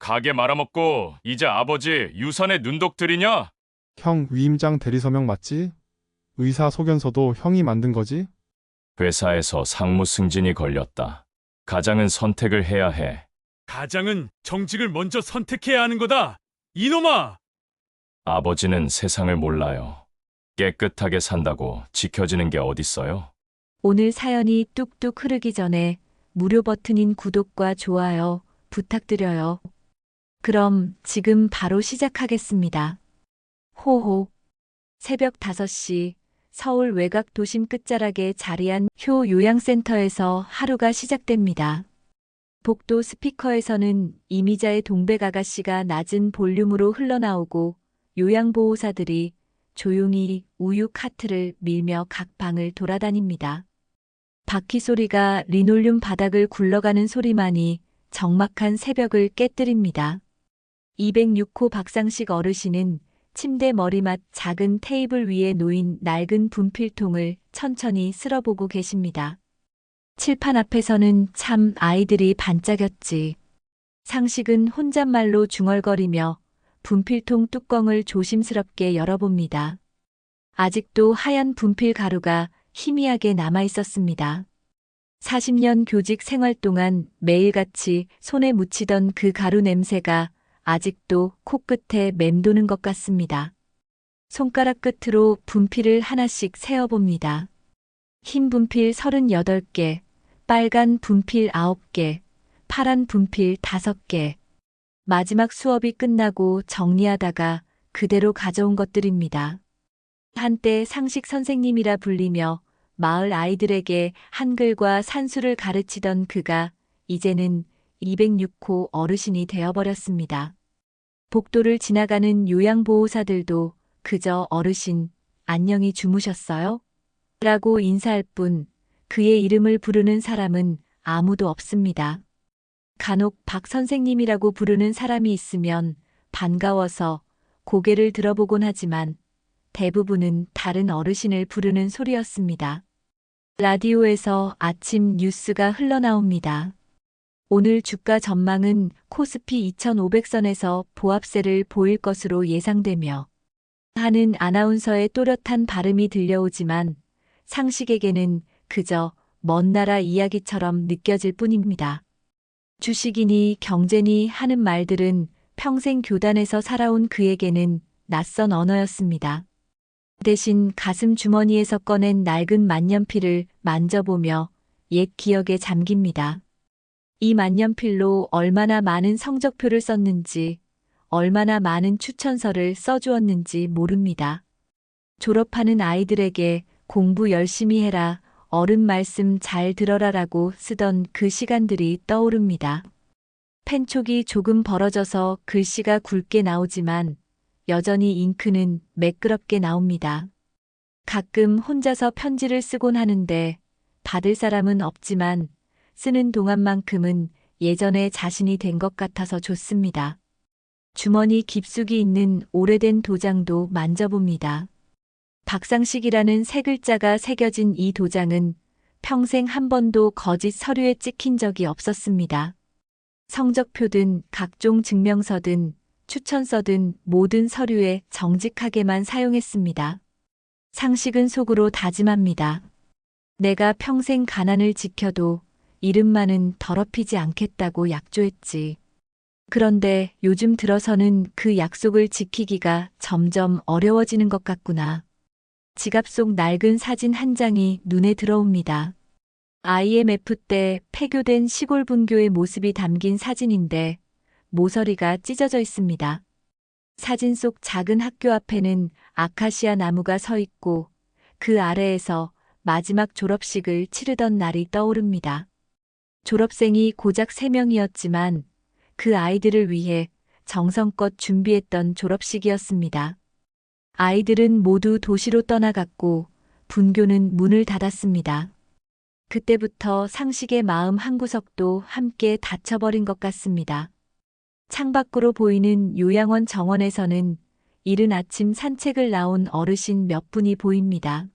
가게 말아먹고 이제 아버지 유산에 눈독 들이냐? 형 위임장 대리서명 맞지? 의사 소견서도 형이 만든 거지? 회사에서 상무 승진이 걸렸다. 가장은 선택을 해야 해. 가장은 정직을 먼저 선택해야 하는 거다. 이놈아! 아버지는 세상을 몰라요. 깨끗하게 산다고 지켜지는 게 어딨어요? 오늘 사연이 뚝뚝 흐르기 전에 무료 버튼인 구독과 좋아요 부탁드려요. 그럼 지금 바로 시작하겠습니다. 호호. 새벽 5시 서울 외곽 도심 끝자락에 자리한 효 요양센터에서 하루가 시작됩니다. 복도 스피커에서는 이미자의 동백 아가씨가 낮은 볼륨으로 흘러나오고 요양보호사들이 조용히 우유 카트를 밀며 각 방을 돌아다닙니다. 바퀴 소리가 리놀륨 바닥을 굴러가는 소리만이 적막한 새벽을 깨뜨립니다. 206호 박상식 어르신은 침대 머리맡 작은 테이블 위에 놓인 낡은 분필통을 천천히 쓸어보고 계십니다. 칠판 앞에서는 참 아이들이 반짝였지. 상식은 혼잣말로 중얼거리며 분필통 뚜껑을 조심스럽게 열어봅니다. 아직도 하얀 분필 가루가 희미하게 남아 있었습니다. 40년 교직 생활 동안 매일같이 손에 묻히던 그 가루 냄새가 아직도 코끝에 맴도는 것 같습니다. 손가락 끝으로 분필을 하나씩 세어봅니다. 흰 분필 38개, 빨간 분필 9개, 파란 분필 5개. 마지막 수업이 끝나고 정리하다가 그대로 가져온 것들입니다. 한때 상식 선생님이라 불리며 마을 아이들에게 한글과 산수를 가르치던 그가 이제는 206호 어르신이 되어버렸습니다. 복도를 지나가는 요양보호사들도 그저 어르신, 안녕히 주무셨어요? 라고 인사할 뿐 그의 이름을 부르는 사람은 아무도 없습니다. 간혹 박 선생님이라고 부르는 사람이 있으면 반가워서 고개를 들어보곤 하지만 대부분은 다른 어르신을 부르는 소리였습니다. 라디오에서 아침 뉴스가 흘러나옵니다. 오늘 주가 전망은 코스피 2500선에서 보합세를 보일 것으로 예상되며 하는 아나운서의 또렷한 발음이 들려오지만 상식에게는 그저 먼 나라 이야기처럼 느껴질 뿐입니다. 주식이니 경제니 하는 말들은 평생 교단에서 살아온 그에게는 낯선 언어였습니다. 대신 가슴 주머니에서 꺼낸 낡은 만년필을 만져보며 옛 기억에 잠깁니다. 이 만년필로 얼마나 많은 성적표를 썼는지, 얼마나 많은 추천서를 써주었는지 모릅니다. 졸업하는 아이들에게 공부 열심히 해라, 어른 말씀 잘 들어라라고 쓰던 그 시간들이 떠오릅니다. 펜촉이 조금 벌어져서 글씨가 굵게 나오지만 여전히 잉크는 매끄럽게 나옵니다. 가끔 혼자서 편지를 쓰곤 하는데 받을 사람은 없지만 쓰는 동안만큼은 예전의 자신이 된 것 같아서 좋습니다. 주머니 깊숙이 있는 오래된 도장도 만져봅니다. 박상식이라는 세 글자가 새겨진 이 도장은 평생 한 번도 거짓 서류에 찍힌 적이 없었습니다. 성적표든 각종 증명서든 추천서든 모든 서류에 정직하게만 사용했습니다. 상식은 속으로 다짐합니다. 내가 평생 가난을 지켜도 이름만은 더럽히지 않겠다고 약조했지. 그런데 요즘 들어서는 그 약속을 지키기가 점점 어려워지는 것 같구나. 지갑 속 낡은 사진 한 장이 눈에 들어옵니다. IMF 때 폐교된 시골 분교의 모습이 담긴 사진인데 모서리가 찢어져 있습니다. 사진 속 작은 학교 앞에는 아카시아 나무가 서 있고 그 아래에서 마지막 졸업식을 치르던 날이 떠오릅니다. 졸업생이 고작 3명이었지만 그 아이들을 위해 정성껏 준비했던 졸업식이었습니다. 아이들은 모두 도시로 떠나갔고 분교는 문을 닫았습니다. 그때부터 상식의 마음 한구석도 함께 닫혀버린 것 같습니다. 창밖으로 보이는 요양원 정원에서는 이른 아침 산책을 나온 어르신 몇 분이 보입니다.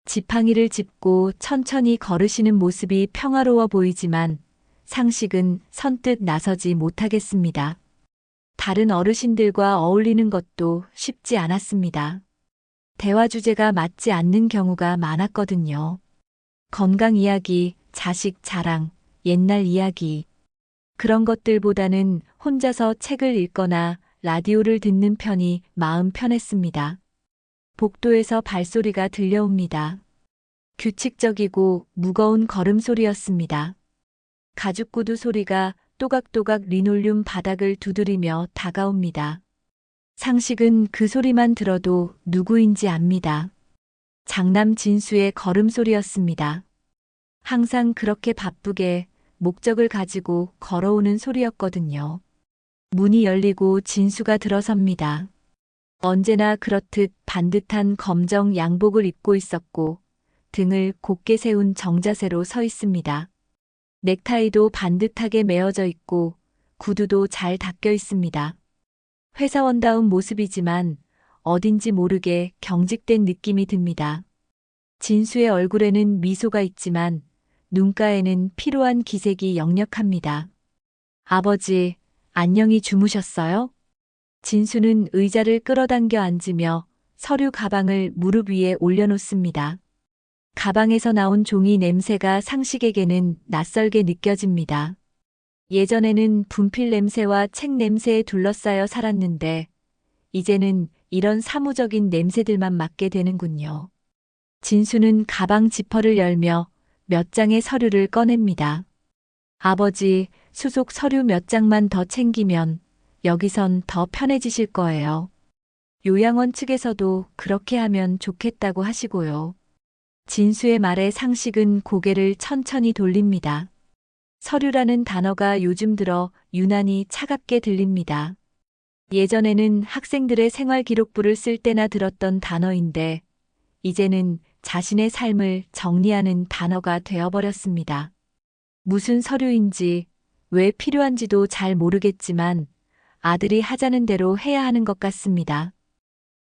지팡이를 짚고 천천히 걸으시는 모습이 평화로워 보이지만 상식은 선뜻 나서지 못하겠습니다. 다른 어르신들과 어울리는 것도 쉽지 않았습니다. 대화 주제가 맞지 않는 경우가 많았거든요. 건강 이야기, 자식 자랑, 옛날 이야기. 그런 것들보다는 혼자서 책을 읽거나 라디오를 듣는 편이 마음 편했습니다. 복도에서 발소리가 들려옵니다. 규칙적이고 무거운 걸음소리였습니다. 가죽 구두 소리가 또각또각 리놀륨 바닥을 두드리며 다가옵니다. 상식은 그 소리만 들어도 누구인지 압니다. 장남 진수의 걸음소리였습니다. 항상 그렇게 바쁘게 목적을 가지고 걸어오는 소리였거든요. 문이 열리고 진수가 들어섭니다. 언제나 그렇듯 반듯한 검정 양복을 입고 있었고 등을 곧게 세운 정자세로 서 있습니다. 넥타이도 반듯하게 메어져 있고 구두도 잘 닦여 있습니다. 회사원다운 모습이지만 어딘지 모르게 경직된 느낌이 듭니다. 진수의 얼굴에는 미소가 있지만 눈가에는 피로한 기색이 역력합니다. 아버지, 안녕히 주무셨어요? 진수는 의자를 끌어당겨 앉으며 서류 가방을 무릎 위에 올려놓습니다. 가방에서 나온 종이 냄새가 상식에게는 낯설게 느껴집니다. 예전에는 분필 냄새와 책 냄새에 둘러싸여 살았는데 이제는 이런 사무적인 냄새들만 맡게 되는군요. 진수는 가방 지퍼를 열며 몇 장의 서류를 꺼냅니다. 아버지, 수속 서류 몇 장만 더 챙기면 여기선 더 편해지실 거예요. 요양원 측에서도 그렇게 하면 좋겠다고 하시고요. 진수의 말에 상식은 고개를 천천히 돌립니다. 서류라는 단어가 요즘 들어 유난히 차갑게 들립니다. 예전에는 학생들의 생활기록부를 쓸 때나 들었던 단어인데 이제는 자신의 삶을 정리하는 단어가 되어버렸습니다. 무슨 서류인지 왜 필요한지도 잘 모르겠지만 아들이 하자는 대로 해야 하는 것 같습니다.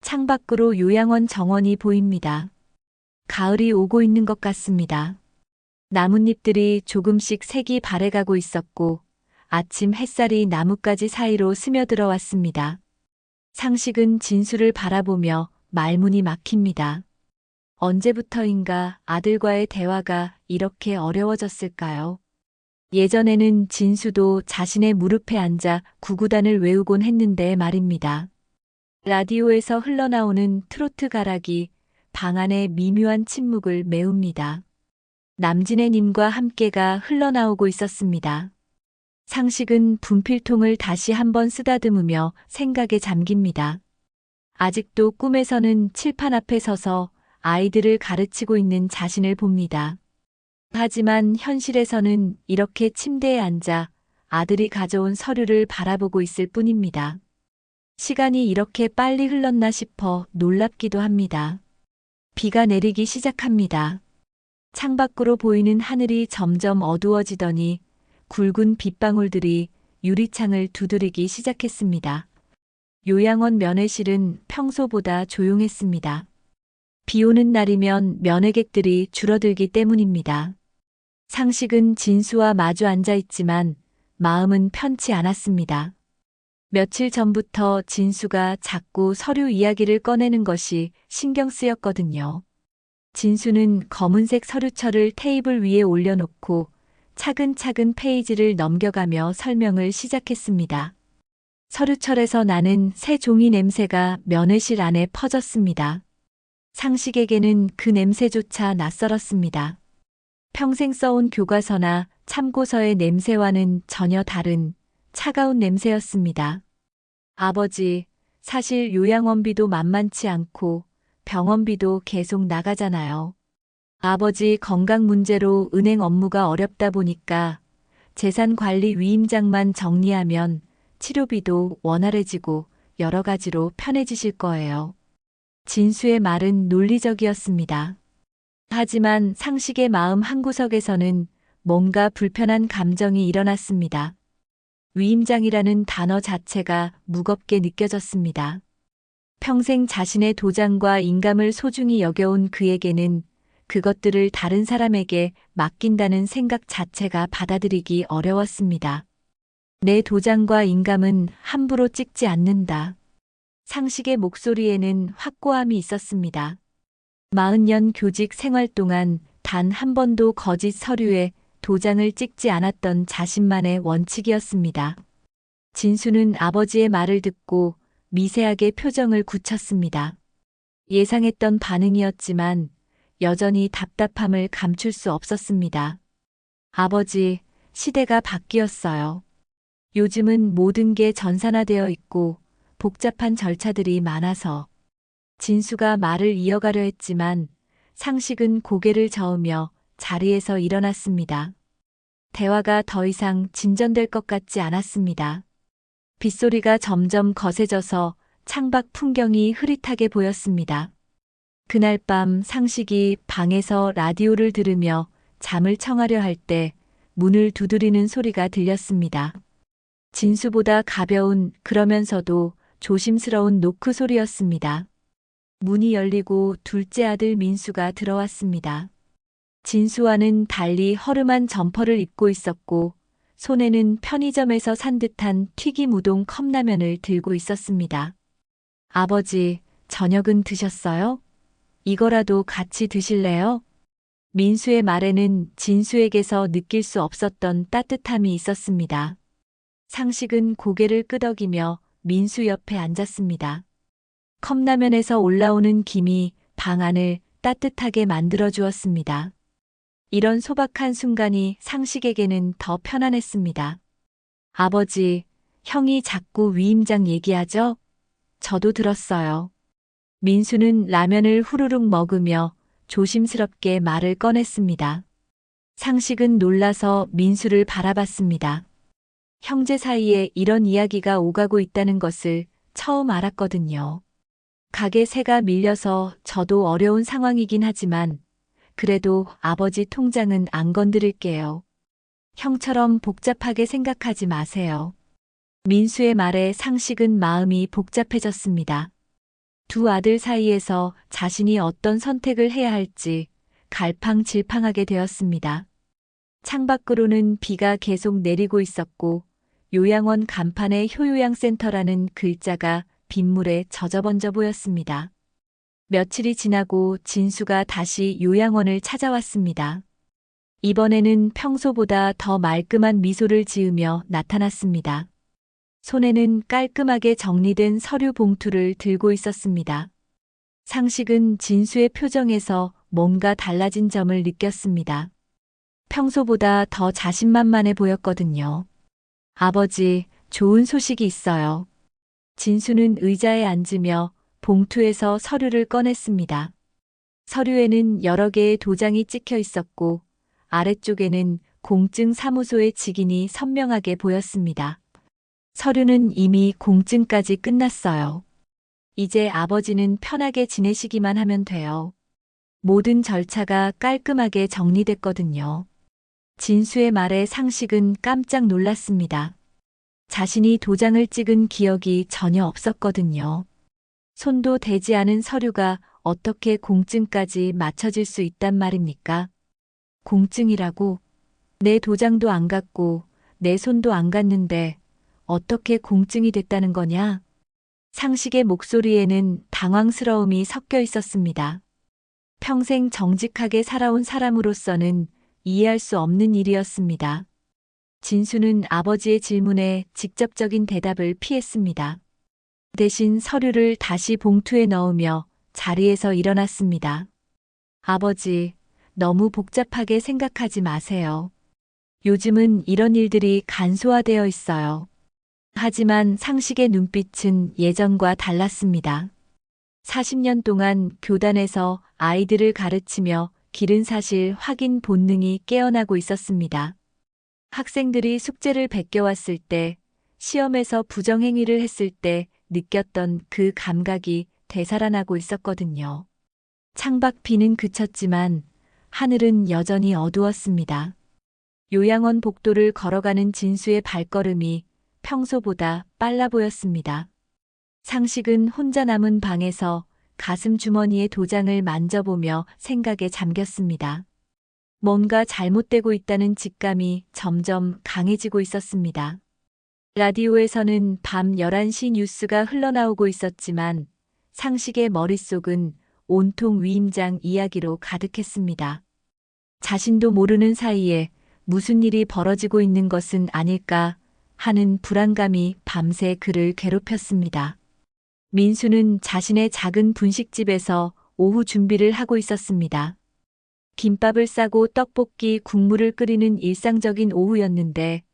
창밖으로 요양원 정원이 보입니다. 가을이 오고 있는 것 같습니다. 나뭇잎들이 조금씩 색이 바래가고 있었고 아침 햇살이 나뭇가지 사이로 스며들어 왔습니다. 상식은 진수를 바라보며 말문이 막힙니다. 언제부터인가 아들과의 대화가 이렇게 어려워졌을까요? 예전에는 진수도 자신의 무릎에 앉아 구구단을 외우곤 했는데 말입니다. 라디오에서 흘러나오는 트로트 가락이 방 안의 미묘한 침묵을 메웁니다. 남진의 님과 함께가 흘러나오고 있었습니다. 상식은 분필통을 다시 한번 쓰다듬으며 생각에 잠깁니다. 아직도 꿈에서는 칠판 앞에 서서 아이들을 가르치고 있는 자신을 봅니다. 하지만 현실에서는 이렇게 침대에 앉아 아들이 가져온 서류를 바라보고 있을 뿐입니다. 시간이 이렇게 빨리 흘렀나 싶어 놀랍기도 합니다. 비가 내리기 시작합니다. 창밖으로 보이는 하늘이 점점 어두워지더니 굵은 빗방울들이 유리창을 두드리기 시작했습니다. 요양원 면회실은 평소보다 조용했습니다. 비 오는 날이면 면회객들이 줄어들기 때문입니다. 상식은 진수와 마주 앉아 있지만 마음은 편치 않았습니다. 며칠 전부터 진수가 자꾸 서류 이야기를 꺼내는 것이 신경 쓰였거든요. 진수는 검은색 서류철을 테이블 위에 올려놓고 차근차근 페이지를 넘겨가며 설명을 시작했습니다. 서류철에서 나는 새 종이 냄새가 면회실 안에 퍼졌습니다. 상식에게는 그 냄새조차 낯설었습니다. 평생 써온 교과서나 참고서의 냄새와는 전혀 다른 차가운 냄새였습니다. 아버지, 사실 요양원비도 만만치 않고 병원비도 계속 나가잖아요. 아버지 건강 문제로 은행 업무가 어렵다 보니까 재산관리 위임장만 정리하면 치료비도 원활해지고 여러 가지로 편해지실 거예요. 진수의 말은 논리적이었습니다. 하지만 상식의 마음 한구석에서는 뭔가 불편한 감정이 일어났습니다. 위임장이라는 단어 자체가 무겁게 느껴졌습니다. 평생 자신의 도장과 인감을 소중히 여겨온 그에게는 그것들을 다른 사람에게 맡긴다는 생각 자체가 받아들이기 어려웠습니다. 내 도장과 인감은 함부로 찍지 않는다. 상식의 목소리에는 확고함이 있었습니다. 40년 교직 생활 동안 단 한 번도 거짓 서류에 도장을 찍지 않았던 자신만의 원칙이었습니다. 진수는 아버지의 말을 듣고 미세하게 표정을 굳혔습니다. 예상했던 반응이었지만 여전히 답답함을 감출 수 없었습니다. 아버지, 시대가 바뀌었어요. 요즘은 모든 게 전산화되어 있고 복잡한 절차들이 많아서. 진수가 말을 이어가려 했지만 상식은 고개를 저으며 자리에서 일어났습니다. 대화가 더 이상 진전될 것 같지 않았습니다. 빗소리가 점점 거세져서 창밖 풍경이 흐릿하게 보였습니다. 그날 밤 상식이 방에서 라디오를 들으며 잠을 청하려 할 때 문을 두드리는 소리가 들렸습니다. 진수보다 가벼운 그러면서도 조심스러운 노크 소리였습니다. 문이 열리고 둘째 아들 민수가 들어왔습니다. 진수와는 달리 허름한 점퍼를 입고 있었고 손에는 편의점에서 산 듯한 튀김 우동 컵라면을 들고 있었습니다. 아버지, 저녁은 드셨어요? 이거라도 같이 드실래요? 민수의 말에는 진수에게서 느낄 수 없었던 따뜻함이 있었습니다. 상식은 고개를 끄덕이며 민수 옆에 앉았습니다. 컵라면에서 올라오는 김이 방 안을 따뜻하게 만들어 주었습니다. 이런 소박한 순간이 상식에게는 더 편안했습니다. 아버지, 형이 자꾸 위임장 얘기하죠? 저도 들었어요. 민수는 라면을 후루룩 먹으며 조심스럽게 말을 꺼냈습니다. 상식은 놀라서 민수를 바라봤습니다. 형제 사이에 이런 이야기가 오가고 있다는 것을 처음 알았거든요. 가게 세가 밀려서 저도 어려운 상황이긴 하지만 그래도 아버지 통장은 안 건드릴게요. 형처럼 복잡하게 생각하지 마세요. 민수의 말에 상식은 마음이 복잡해졌습니다. 두 아들 사이에서 자신이 어떤 선택을 해야 할지 갈팡질팡하게 되었습니다. 창밖으로는 비가 계속 내리고 있었고 요양원 간판에 효요양센터라는 글자가 빗물에 젖어번져 보였습니다. 며칠이 지나고 진수가 다시 요양원을 찾아왔습니다. 이번에는 평소보다 더 말끔한 미소를 지으며 나타났습니다. 손에는 깔끔하게 정리된 서류 봉투를 들고 있었습니다. 상식은 진수의 표정에서 뭔가 달라진 점을 느꼈습니다. 평소보다 더 자신만만해 보였거든요. 아버지, 좋은 소식이 있어요. 진수는 의자에 앉으며 봉투에서 서류를 꺼냈습니다. 서류에는 여러 개의 도장이 찍혀 있었고 아래쪽에는 공증 사무소의 직인이 선명하게 보였습니다. 서류는 이미 공증까지 끝났어요. 이제 아버지는 편하게 지내시기만 하면 돼요. 모든 절차가 깔끔하게 정리됐거든요. 진수의 말에 상식은 깜짝 놀랐습니다. 자신이 도장을 찍은 기억이 전혀 없었거든요. 손도 대지 않은 서류가 어떻게 공증까지 맞춰질 수 있단 말입니까? 공증이라고? 내 도장도 안 갔고 내 손도 안 갔는데 어떻게 공증이 됐다는 거냐? 상식의 목소리에는 당황스러움이 섞여 있었습니다. 평생 정직하게 살아온 사람으로서는 이해할 수 없는 일이었습니다. 진수는 아버지의 질문에 직접적인 대답을 피했습니다. 대신 서류를 다시 봉투에 넣으며 자리에서 일어났습니다. 아버지, 너무 복잡하게 생각하지 마세요. 요즘은 이런 일들이 간소화되어 있어요. 하지만 상식의 눈빛은 예전과 달랐습니다. 40년 동안 교단에서 아이들을 가르치며 기른 사실 확인 본능이 깨어나고 있었습니다. 학생들이 숙제를 베껴왔을 때, 시험에서 부정행위를 했을 때 느꼈던 그 감각이 되살아나고 있었거든요. 창밖 비는 그쳤지만 하늘은 여전히 어두웠습니다. 요양원 복도를 걸어가는 진수의 발걸음이 평소보다 빨라 보였습니다. 상식은 혼자 남은 방에서 가슴 주머니에 도장을 만져보며 생각에 잠겼습니다. 뭔가 잘못되고 있다는 직감이 점점 강해지고 있었습니다. 라디오에서는 밤 11시 뉴스가 흘러나오고 있었지만 상식의 머릿속은 온통 위임장 이야기로 가득했습니다. 자신도 모르는 사이에 무슨 일이 벌어지고 있는 것은 아닐까 하는 불안감이 밤새 그를 괴롭혔습니다. 민수는 자신의 작은 분식집에서 오후 준비를 하고 있었습니다. 김밥을 싸고 떡볶이 국물을 끓이는 일상적인 오후였는데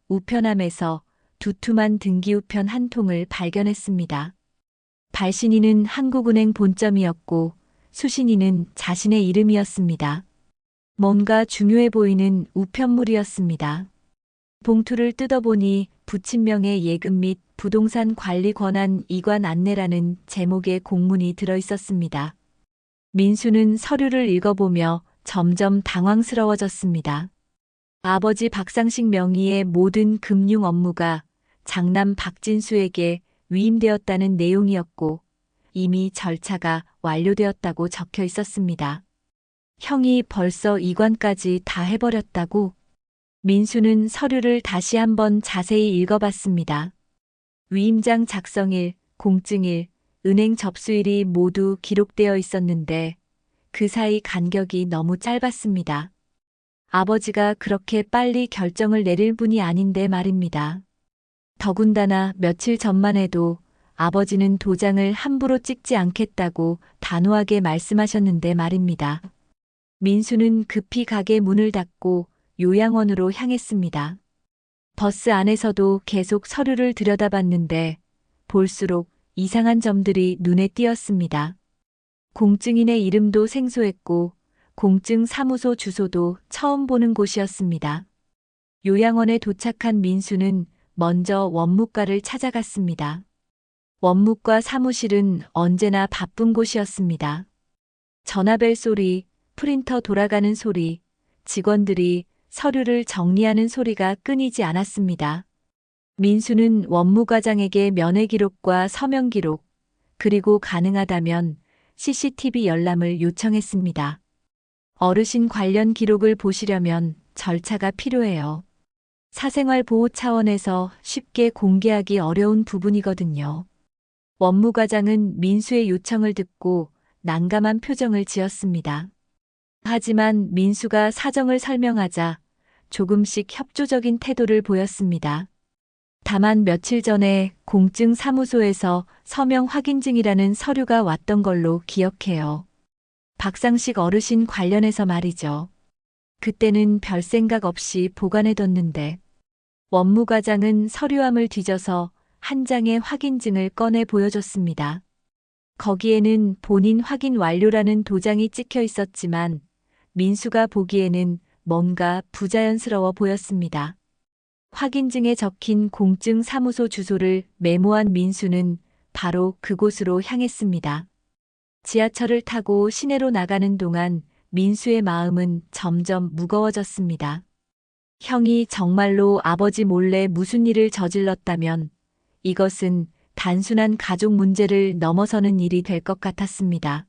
우편함에서 두툼한 등기우편 한 통을 발견했습니다. 발신인은 한국은행 본점이었고 수신인은 자신의 이름이었습니다. 뭔가 중요해 보이는 우편물이었습니다. 봉투를 뜯어보니 부친명의 예금 및 부동산 관리 권한 이관 안내라는 제목의 공문이 들어있었습니다. 민수는 서류를 읽어보며 점점 당황스러워졌습니다. 아버지 박상식 명의의 모든 금융 업무가 장남 박진수에게 위임되었다는 내용이었고 이미 절차가 완료되었다고 적혀 있었습니다. 형이 벌써 이관까지 다 해버렸다고? 민수는 서류를 다시 한번 자세히 읽어봤습니다. 위임장 작성일, 공증일, 은행 접수일이 모두 기록되어 있었는데 그 사이 간격이 너무 짧았습니다. 아버지가 그렇게 빨리 결정을 내릴 분이 아닌데 말입니다. 더군다나 며칠 전만 해도 아버지는 도장을 함부로 찍지 않겠다고 단호하게 말씀하셨는데 말입니다. 민수는 급히 가게 문을 닫고 요양원으로 향했습니다. 버스 안에서도 계속 서류를 들여다봤는데 볼수록 이상한 점들이 눈에 띄었습니다. 공증인의 이름도 생소했고 공증 사무소 주소도 처음 보는 곳이었습니다. 요양원에 도착한 민수는 먼저 원무과를 찾아갔습니다. 원무과 사무실은 언제나 바쁜 곳이었습니다. 전화벨 소리, 프린터 돌아가는 소리, 직원들이 서류를 정리하는 소리가 끊이지 않았습니다. 민수는 원무과장에게 면회 기록과 서명 기록, 그리고 가능하다면 CCTV 열람을 요청했습니다. 어르신 관련 기록을 보시려면 절차가 필요해요. 사생활 보호 차원에서 쉽게 공개하기 어려운 부분이거든요. 원무과장은 민수의 요청을 듣고 난감한 표정을 지었습니다. 하지만 민수가 사정을 설명하자 조금씩 협조적인 태도를 보였습니다. 다만 며칠 전에 공증 사무소에서 서명 확인증이라는 서류가 왔던 걸로 기억해요. 박상식 어르신 관련해서 말이죠. 그때는 별 생각 없이 보관해뒀는데 원무과장은 서류함을 뒤져서 한 장의 확인증을 꺼내 보여줬습니다. 거기에는 본인 확인 완료라는 도장이 찍혀 있었지만 민수가 보기에는 뭔가 부자연스러워 보였습니다. 확인증에 적힌 공증 사무소 주소를 메모한 민수는 바로 그곳으로 향했습니다. 지하철을 타고 시내로 나가는 동안 민수의 마음은 점점 무거워졌습니다. 형이 정말로 아버지 몰래 무슨 일을 저질렀다면 이것은 단순한 가족 문제를 넘어서는 일이 될 것 같았습니다.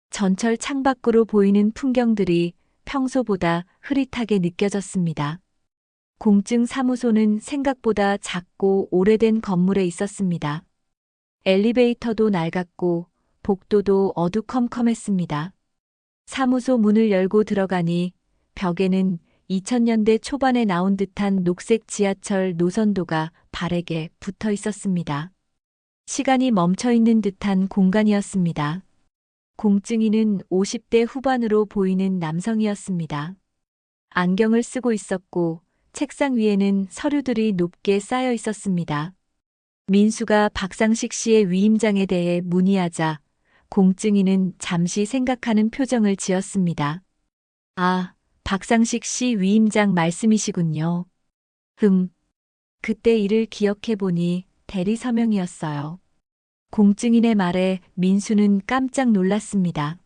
전철 창밖으로 보이는 풍경들이 평소보다 흐릿하게 느껴졌습니다. 공증 사무소는 생각보다 작고 오래된 건물에 있었습니다. 엘리베이터도 낡았고 복도도 어두컴컴했습니다. 사무소 문을 열고 들어가니 벽에는 2000년대 초반에 나온 듯한 녹색 지하철 노선도가 바래게 붙어 있었습니다. 시간이 멈춰 있는 듯한 공간이었습니다. 공증인은 50대 후반으로 보이는 남성이었습니다. 안경을 쓰고 있었고 책상 위에는 서류들이 높게 쌓여 있었습니다. 민수가 박상식 씨의 위임장에 대해 문의하자 공증인은 잠시 생각하는 표정을 지었습니다. 아, 박상식 씨 위임장 말씀이시군요. 그때 일을 기억해보니 대리 서명이었어요. 공증인의 말에 민수는 깜짝 놀랐습니다.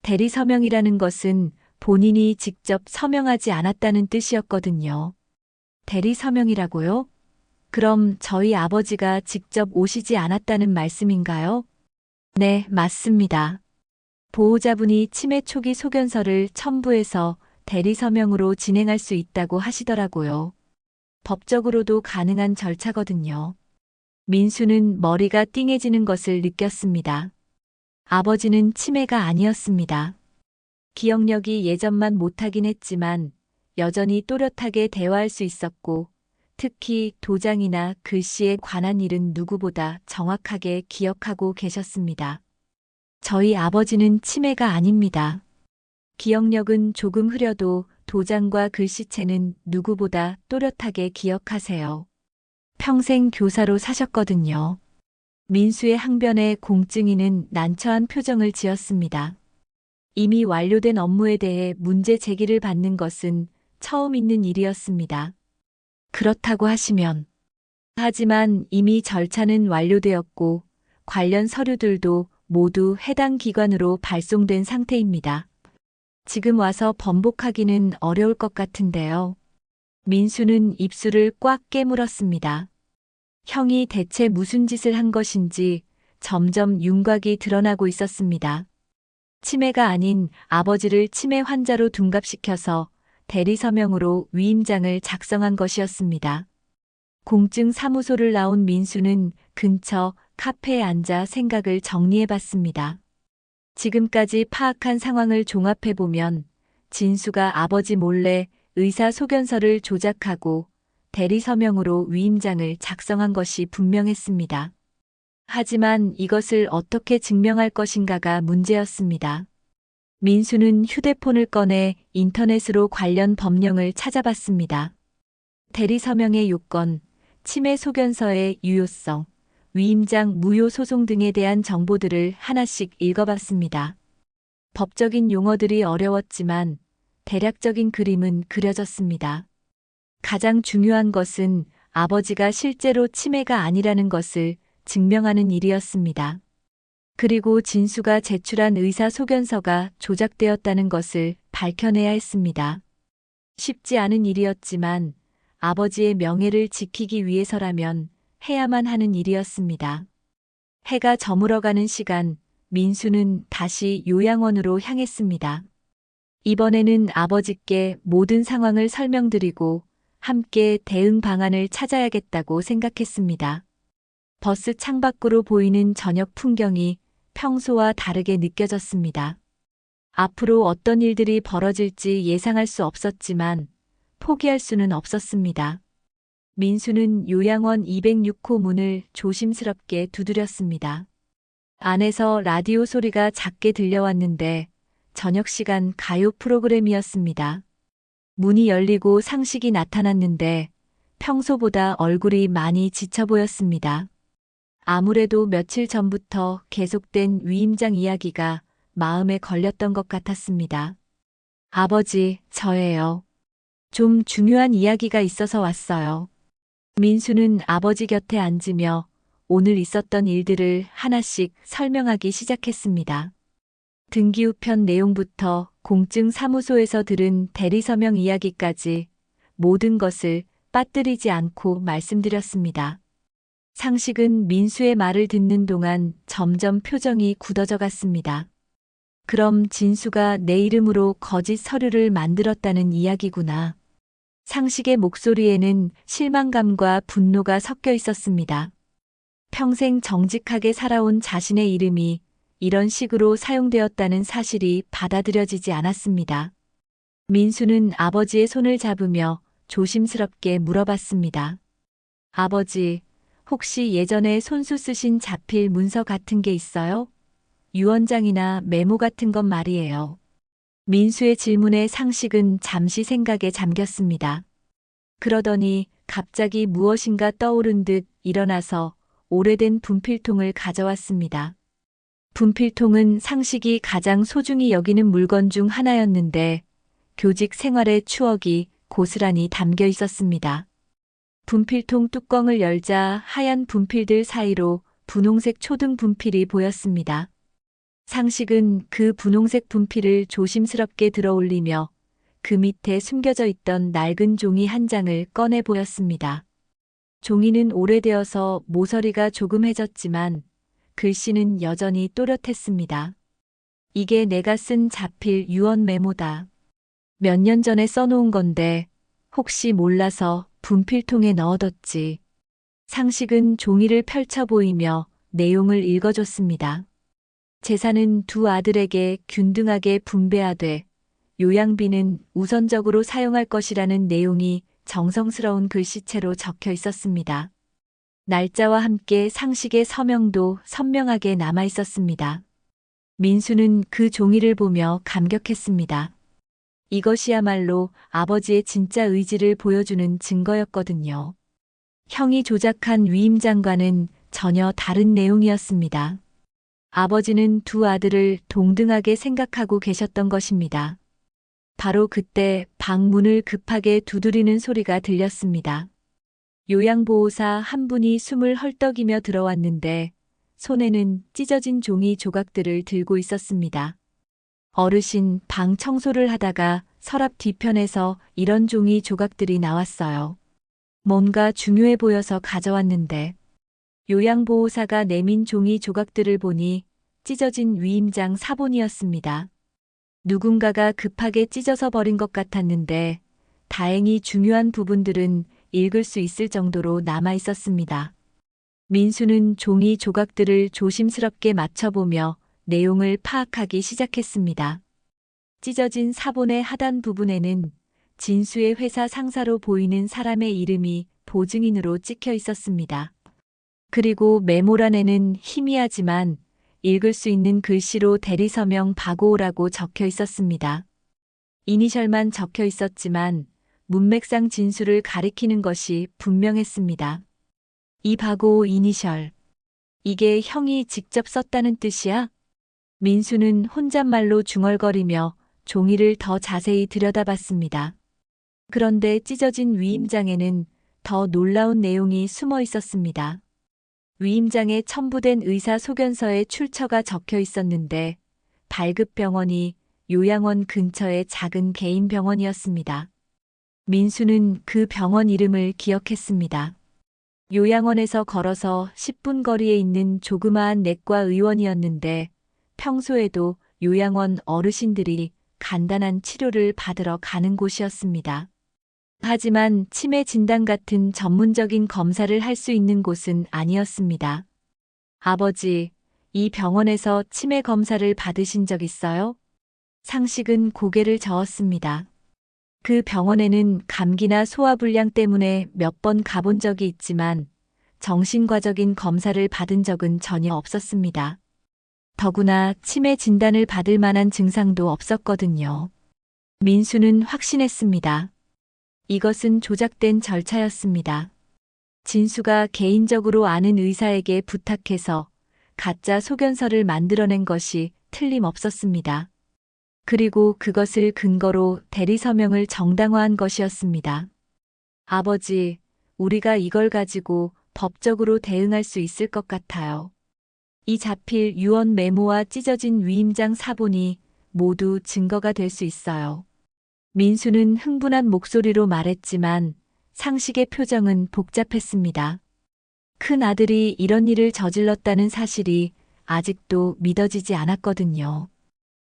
대리 서명이라는 것은 본인이 직접 서명하지 않았다는 뜻이었거든요. 대리 서명이라고요? 그럼 저희 아버지가 직접 오시지 않았다는 말씀인가요? 네, 맞습니다. 보호자분이 치매 초기 소견서를 첨부해서 대리 서명으로 진행할 수 있다고 하시더라고요. 법적으로도 가능한 절차거든요. 민수는 머리가 띵해지는 것을 느꼈습니다. 아버지는 치매가 아니었습니다. 기억력이 예전만 못하긴 했지만 여전히 또렷하게 대화할 수 있었고, 특히 도장이나 글씨에 관한 일은 누구보다 정확하게 기억하고 계셨습니다. 저희 아버지는 치매가 아닙니다. 기억력은 조금 흐려도 도장과 글씨체는 누구보다 또렷하게 기억하세요. 평생 교사로 사셨거든요. 민수의 항변에 공증인은 난처한 표정을 지었습니다. 이미 완료된 업무에 대해 문제 제기를 받는 것은 처음 있는 일이었습니다. 그렇다고 하시면. 하지만 이미 절차는 완료되었고 관련 서류들도 모두 해당 기관으로 발송된 상태입니다. 지금 와서 번복하기는 어려울 것 같은데요. 민수는 입술을 꽉 깨물었습니다. 형이 대체 무슨 짓을 한 것인지 점점 윤곽이 드러나고 있었습니다. 치매가 아닌 아버지를 치매 환자로 둔갑시켜서 대리 서명으로 위임장을 작성한 것이었습니다. 공증 사무소를 나온 민수는 근처 카페에 앉아 생각을 정리해봤습니다. 지금까지 파악한 상황을 종합해보면 진수가 아버지 몰래 의사 소견서를 조작하고 대리 서명으로 위임장을 작성한 것이 분명했습니다. 하지만 이것을 어떻게 증명할 것인가가 문제였습니다. 민수는 휴대폰을 꺼내 인터넷으로 관련 법령을 찾아봤습니다. 대리 서명의 요건, 치매 소견서의 유효성, 위임장 무효 소송 등에 대한 정보들을 하나씩 읽어봤습니다. 법적인 용어들이 어려웠지만 대략적인 그림은 그려졌습니다. 가장 중요한 것은 아버지가 실제로 치매가 아니라는 것을 증명하는 일이었습니다. 그리고 진수가 제출한 의사 소견서가 조작되었다는 것을 밝혀내야 했습니다. 쉽지 않은 일이었지만 아버지의 명예를 지키기 위해서라면 해야만 하는 일이었습니다. 해가 저물어가는 시간, 민수는 다시 요양원으로 향했습니다. 이번에는 아버지께 모든 상황을 설명드리고 함께 대응 방안을 찾아야겠다고 생각했습니다. 버스 창밖으로 보이는 저녁 풍경이 평소와 다르게 느껴졌습니다. 앞으로 어떤 일들이 벌어질지 예상할 수 없었지만 포기할 수는 없었습니다. 민수는 요양원 206호 문을 조심스럽게 두드렸습니다. 안에서 라디오 소리가 작게 들려왔는데 저녁 시간 가요 프로그램이었습니다. 문이 열리고 상식이 나타났는데 평소보다 얼굴이 많이 지쳐 보였습니다. 아무래도 며칠 전부터 계속된 위임장 이야기가 마음에 걸렸던 것 같았습니다. 아버지, 저예요. 좀 중요한 이야기가 있어서 왔어요. 민수는 아버지 곁에 앉으며 오늘 있었던 일들을 하나씩 설명하기 시작했습니다. 등기 우편 내용부터 공증 사무소에서 들은 대리 서명 이야기까지 모든 것을 빠뜨리지 않고 말씀드렸습니다. 상식은 민수의 말을 듣는 동안 점점 표정이 굳어져 갔습니다. 그럼 진수가 내 이름으로 거짓 서류를 만들었다는 이야기구나. 상식의 목소리에는 실망감과 분노가 섞여 있었습니다. 평생 정직하게 살아온 자신의 이름이 이런 식으로 사용되었다는 사실이 받아들여지지 않았습니다. 민수는 아버지의 손을 잡으며 조심스럽게 물어봤습니다. 아버지, 혹시 예전에 손수 쓰신 자필 문서 같은 게 있어요? 유언장이나 메모 같은 것 말이에요. 민수의 질문에 상식은 잠시 생각에 잠겼습니다. 그러더니 갑자기 무엇인가 떠오른 듯 일어나서 오래된 분필통을 가져왔습니다. 분필통은 상식이 가장 소중히 여기는 물건 중 하나였는데 교직 생활의 추억이 고스란히 담겨 있었습니다. 분필통 뚜껑을 열자 하얀 분필들 사이로 분홍색 초등 분필이 보였습니다. 상식은 그 분홍색 분필을 조심스럽게 들어올리며 그 밑에 숨겨져 있던 낡은 종이 한 장을 꺼내 보였습니다. 종이는 오래되어서 모서리가 조금 해졌지만 글씨는 여전히 또렷했습니다. 이게 내가 쓴 자필 유언 메모다. 몇 년 전에 써놓은 건데 혹시 몰라서 분필통에 넣어뒀지. 상식은 종이를 펼쳐 보이며 내용을 읽어줬습니다. 재산은 두 아들에게 균등하게 분배하되 요양비는 우선적으로 사용할 것이라는 내용이 정성스러운 글씨체로 적혀 있었습니다. 날짜와 함께 상식의 서명도 선명하게 남아 있었습니다. 민수는 그 종이를 보며 감격했습니다. 이것이야말로 아버지의 진짜 의지를 보여주는 증거였거든요. 형이 조작한 위임장과는 전혀 다른 내용이었습니다. 아버지는 두 아들을 동등하게 생각하고 계셨던 것입니다. 바로 그때 방 문을 급하게 두드리는 소리가 들렸습니다. 요양보호사 한 분이 숨을 헐떡이며 들어왔는데 손에는 찢어진 종이 조각들을 들고 있었습니다. 어르신, 방 청소를 하다가 서랍 뒤편에서 이런 종이 조각들이 나왔어요. 뭔가 중요해 보여서 가져왔는데 요양보호사가 내민 종이 조각들을 보니 찢어진 위임장 사본이었습니다. 누군가가 급하게 찢어서 버린 것 같았는데 다행히 중요한 부분들은 읽을 수 있을 정도로 남아 있었습니다. 민수는 종이 조각들을 조심스럽게 맞춰보며 내용을 파악하기 시작했습니다. 찢어진 사본의 하단 부분에는 진수의 회사 상사로 보이는 사람의 이름이 보증인으로 찍혀 있었습니다. 그리고 메모란에는 희미하지만 읽을 수 있는 글씨로 대리서명 박오라고 적혀 있었습니다. 이니셜만 적혀 있었지만 문맥상 진수를 가리키는 것이 분명했습니다. 이 박오 이니셜. 이게 형이 직접 썼다는 뜻이야? 민수는 혼잣말로 중얼거리며 종이를 더 자세히 들여다봤습니다. 그런데 찢어진 위임장에는 더 놀라운 내용이 숨어 있었습니다. 위임장에 첨부된 의사 소견서에 출처가 적혀 있었는데 발급병원이 요양원 근처의 작은 개인 병원이었습니다. 민수는 그 병원 이름을 기억했습니다. 요양원에서 걸어서 10분 거리에 있는 조그마한 내과 의원이었는데 평소에도 요양원 어르신들이 간단한 치료를 받으러 가는 곳이었습니다. 하지만 치매 진단 같은 전문적인 검사를 할 수 있는 곳은 아니었습니다. 아버지, 이 병원에서 치매 검사를 받으신 적 있어요? 상식은 고개를 저었습니다. 그 병원에는 감기나 소화불량 때문에 몇 번 가본 적이 있지만 정신과적인 검사를 받은 적은 전혀 없었습니다. 더구나 치매 진단을 받을 만한 증상도 없었거든요. 민수는 확신했습니다. 이것은 조작된 절차였습니다. 진수가 개인적으로 아는 의사에게 부탁해서 가짜 소견서를 만들어낸 것이 틀림없었습니다. 그리고 그것을 근거로 대리서명을 정당화한 것이었습니다. 아버지, 우리가 이걸 가지고 법적으로 대응할 수 있을 것 같아요. 이 자필 유언 메모와 찢어진 위임장 사본이 모두 증거가 될 수 있어요. 민수는 흥분한 목소리로 말했지만 상식의 표정은 복잡했습니다. 큰 아들이 이런 일을 저질렀다는 사실이 아직도 믿어지지 않았거든요.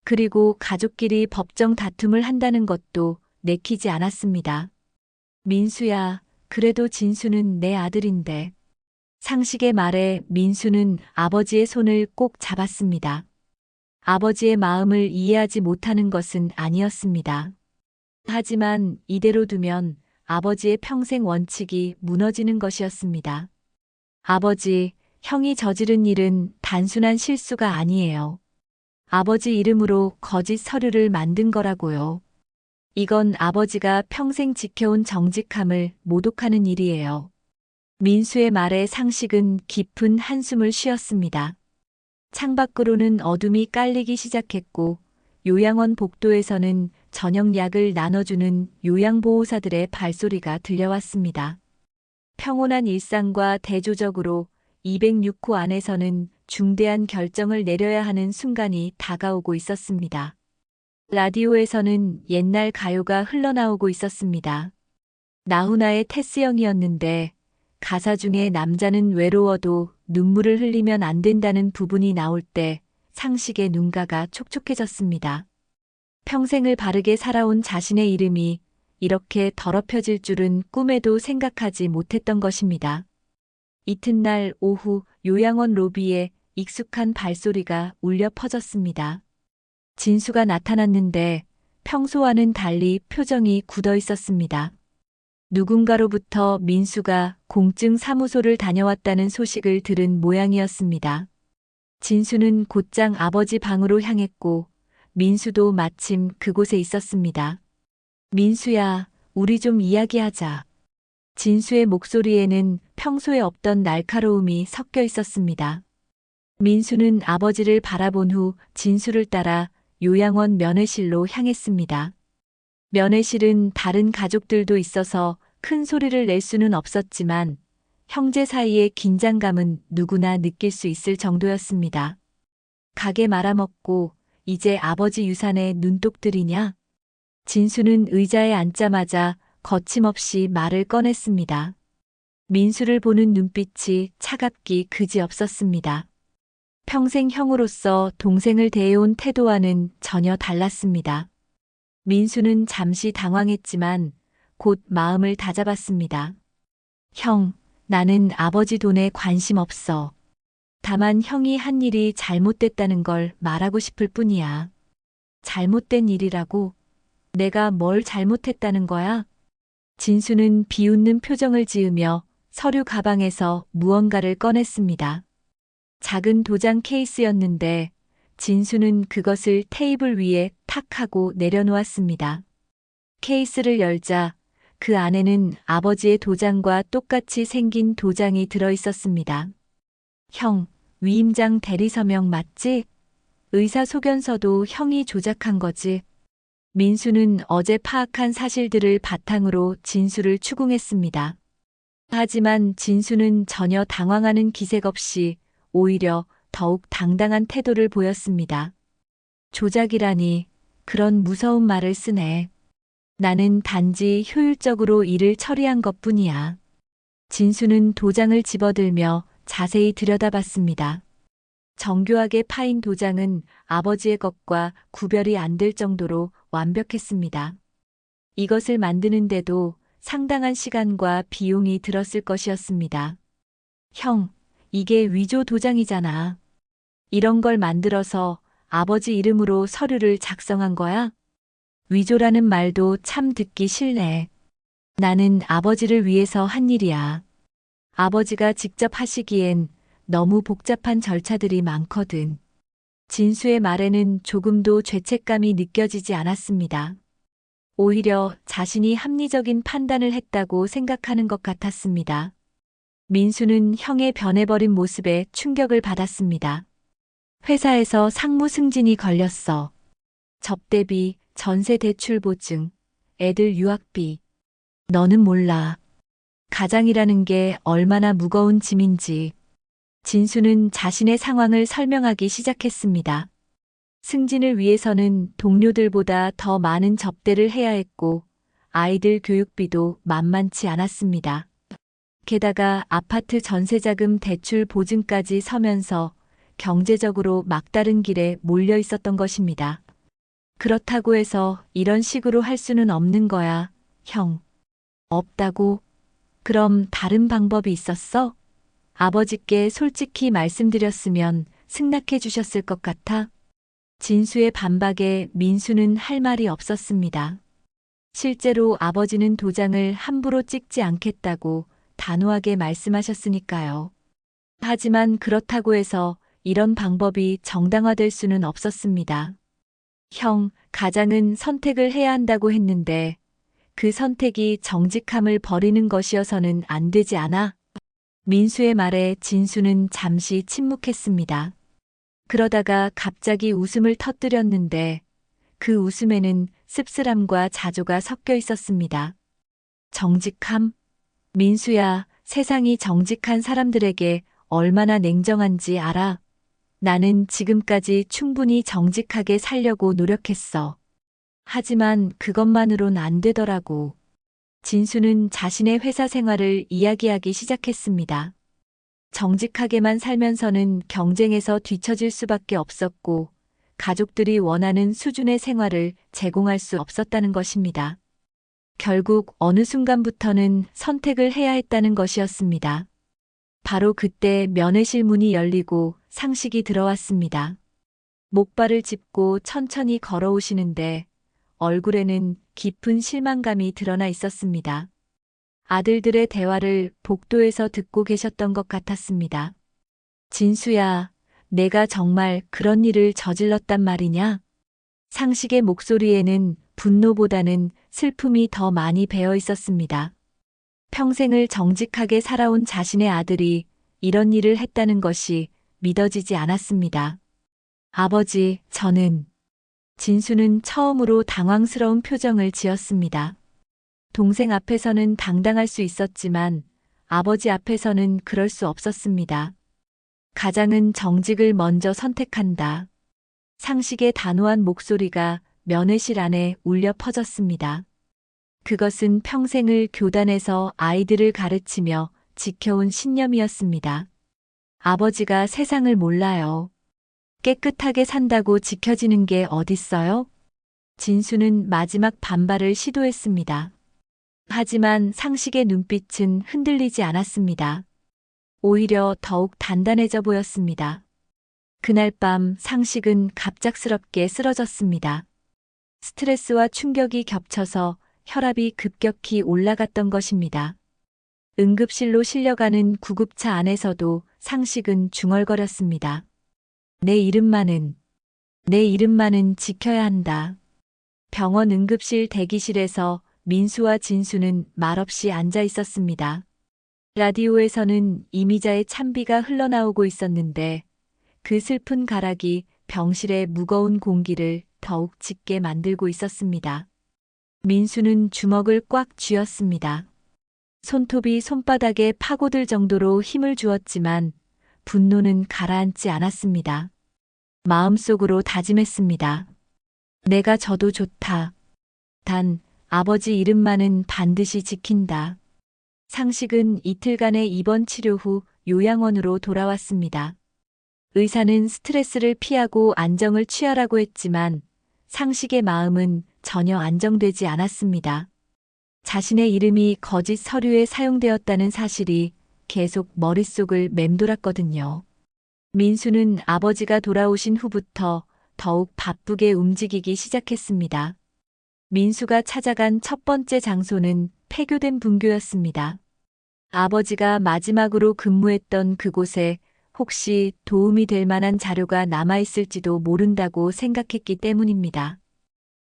그리고 가족끼리 법정 다툼을 한다는 것도 내키지 않았습니다. 민수야, 그래도 진수는 내 아들인데. 상식의 말에 민수는 아버지의 손을 꼭 잡았습니다. 아버지의 마음을 이해하지 못하는 것은 아니었습니다. 하지만 이대로 두면 아버지의 평생 원칙이 무너지는 것이었습니다. 아버지, 형이 저지른 일은 단순한 실수가 아니에요. 아버지 이름으로 거짓 서류를 만든 거라고요. 이건 아버지가 평생 지켜온 정직함을 모독하는 일이에요. 민수의 말에 상식은 깊은 한숨을 쉬었습니다. 창밖으로는 어둠이 깔리기 시작했고 요양원 복도에서는 저녁 약을 나눠주는 요양보호사들의 발소리가 들려왔습니다. 평온한 일상과 대조적으로 206호 안에서는 중대한 결정을 내려야 하는 순간이 다가오고 있었습니다. 라디오에서는 옛날 가요가 흘러나오고 있었습니다. 나훈아의 테스형이었는데 가사 중에 남자는 외로워도 눈물을 흘리면 안 된다는 부분이 나올 때 상식의 눈가가 촉촉해졌습니다. 평생을 바르게 살아온 자신의 이름이 이렇게 더럽혀질 줄은 꿈에도 생각하지 못했던 것입니다. 이튿날 오후 요양원 로비에 익숙한 발소리가 울려 퍼졌습니다. 진수가 나타났는데 평소와는 달리 표정이 굳어 있었습니다. 누군가로부터 민수가 공증 사무소를 다녀왔다는 소식을 들은 모양이었습니다. 진수는 곧장 아버지 방으로 향했고 민수도 마침 그곳에 있었습니다. 민수야, 우리 좀 이야기하자. 진수의 목소리에는 평소에 없던 날카로움이 섞여 있었습니다. 민수는 아버지를 바라본 후 진수를 따라 요양원 면회실로 향했습니다. 면회실은 다른 가족들도 있어서 큰 소리를 낼 수는 없었지만 형제 사이의 긴장감은 누구나 느낄 수 있을 정도였습니다. 가게 말아먹고 이제 아버지 유산에 눈독 들이냐? 진수는 의자에 앉자마자 거침없이 말을 꺼냈습니다. 민수를 보는 눈빛이 차갑기 그지없었습니다. 평생 형으로서 동생을 대해온 태도와는 전혀 달랐습니다. 민수는 잠시 당황했지만 곧 마음을 다잡았습니다. 형, 나는 아버지 돈에 관심 없어. 다만 형이 한 일이 잘못됐다는 걸 말하고 싶을 뿐이야. 잘못된 일이라고? 내가 뭘 잘못했다는 거야? 진수는 비웃는 표정을 지으며 서류 가방에서 무언가를 꺼냈습니다. 작은 도장 케이스였는데 진수는 그것을 테이블 위에 탁 하고 내려놓았습니다. 케이스를 열자 그 안에는 아버지의 도장과 똑같이 생긴 도장이 들어 있었습니다. 형, 위임장 대리서명 맞지? 의사소견서도 형이 조작한 거지? 민수는 어제 파악한 사실들을 바탕으로 진수를 추궁했습니다. 하지만 진수는 전혀 당황하는 기색 없이 오히려 더욱 당당한 태도를 보였습니다. 조작이라니 그런 무서운 말을 쓰네. 나는 단지 효율적으로 일을 처리한 것뿐이야. 진수는 도장을 집어들며 자세히 들여다봤습니다. 정교하게 파인 도장은 아버지의 것과 구별이 안 될 정도로 완벽했습니다. 이것을 만드는데도 상당한 시간과 비용이 들었을 것이었습니다. 형, 이게 위조 도장이잖아. 이런 걸 만들어서 아버지 이름으로 서류를 작성한 거야? 위조라는 말도 참 듣기 싫네. 나는 아버지를 위해서 한 일이야. 아버지가 직접 하시기엔 너무 복잡한 절차들이 많거든. 진수의 말에는 조금도 죄책감이 느껴지지 않았습니다. 오히려 자신이 합리적인 판단을 했다고 생각하는 것 같았습니다. 민수는 형의 변해버린 모습에 충격을 받았습니다. 회사에서 상무 승진이 걸렸어. 접대비, 전세 대출 보증, 애들 유학비. 너는 몰라. 가장이라는 게 얼마나 무거운 짐인지. 진수는 자신의 상황을 설명하기 시작했습니다. 승진을 위해서는 동료들보다 더 많은 접대를 해야 했고 아이들 교육비도 만만치 않았습니다. 게다가 아파트 전세자금 대출 보증까지 서면서 경제적으로 막다른 길에 몰려 있었던 것입니다. 그렇다고 해서 이런 식으로 할 수는 없는 거야, 형. 없다고? 그럼 다른 방법이 있었어? 아버지께 솔직히 말씀드렸으면 승낙해 주셨을 것 같아? 진수의 반박에 민수는 할 말이 없었습니다. 실제로 아버지는 도장을 함부로 찍지 않겠다고 단호하게 말씀하셨으니까요. 하지만 그렇다고 해서 이런 방법이 정당화될 수는 없었습니다. 형, 가장은 선택을 해야 한다고 했는데 그 선택이 정직함을 버리는 것이어서는 안 되지 않아? 민수의 말에 진수는 잠시 침묵했습니다. 그러다가 갑자기 웃음을 터뜨렸는데 그 웃음에는 씁쓸함과 자조가 섞여 있었습니다. 정직함? 민수야, 세상이 정직한 사람들에게 얼마나 냉정한지 알아? 나는 지금까지 충분히 정직하게 살려고 노력했어. 하지만 그것만으론 안 되더라고. 진수는 자신의 회사 생활을 이야기하기 시작했습니다. 정직하게만 살면서는 경쟁에서 뒤처질 수밖에 없었고 가족들이 원하는 수준의 생활을 제공할 수 없었다는 것입니다. 결국 어느 순간부터는 선택을 해야 했다는 것이었습니다. 바로 그때 면회실 문이 열리고 상식이 들어왔습니다. 목발을 짚고 천천히 걸어오시는데 얼굴에는 깊은 실망감이 드러나 있었습니다. 아들들의 대화를 복도에서 듣고 계셨던 것 같았습니다. 진수야, 내가 정말 그런 일을 저질렀단 말이냐? 상식의 목소리에는 분노보다는 슬픔이 더 많이 배어 있었습니다. 평생을 정직하게 살아온 자신의 아들이 이런 일을 했다는 것이 믿어지지 않았습니다. 아버지, 저는... 진수는 처음으로 당황스러운 표정을 지었습니다. 동생 앞에서는 당당할 수 있었지만 아버지 앞에서는 그럴 수 없었습니다. 가장은 정직을 먼저 선택한다. 상식의 단호한 목소리가 면회실 안에 울려 퍼졌습니다. 그것은 평생을 교단에서 아이들을 가르치며 지켜온 신념이었습니다. 아버지가 세상을 몰라요. 깨끗하게 산다고 지켜지는 게 어딨어요? 진수는 마지막 반발을 시도했습니다. 하지만 상식의 눈빛은 흔들리지 않았습니다. 오히려 더욱 단단해져 보였습니다. 그날 밤 상식은 갑작스럽게 쓰러졌습니다. 스트레스와 충격이 겹쳐서 혈압이 급격히 올라갔던 것입니다. 응급실로 실려가는 구급차 안에서도 상식은 중얼거렸습니다. 내 이름만은 지켜야 한다. 병원 응급실 대기실에서 민수와 진수는 말없이 앉아 있었습니다. 라디오에서는 이미자의 찬비가 흘러나오고 있었는데 그 슬픈 가락이 병실의 무거운 공기를 더욱 짙게 만들고 있었습니다. 민수는 주먹을 꽉 쥐었습니다. 손톱이 손바닥에 파고들 정도로 힘을 주었지만 분노는 가라앉지 않았습니다. 마음속으로 다짐했습니다. 내가 져도 좋다. 단 아버지 이름만은 반드시 지킨다. 상식은 이틀간의 입원 치료 후 요양원으로 돌아왔습니다. 의사는 스트레스를 피하고 안정을 취하라고 했지만 상식의 마음은 전혀 안정되지 않았습니다. 자신의 이름이 거짓 서류에 사용되었다는 사실이 계속 머릿속을 맴돌았거든요. 민수는 아버지가 돌아오신 후부터 더욱 바쁘게 움직이기 시작했습니다. 민수가 찾아간 첫 번째 장소는 폐교된 분교였습니다. 아버지가 마지막으로 근무했던 그곳에 혹시 도움이 될 만한 자료가 남아있을지도 모른다고 생각했기 때문입니다.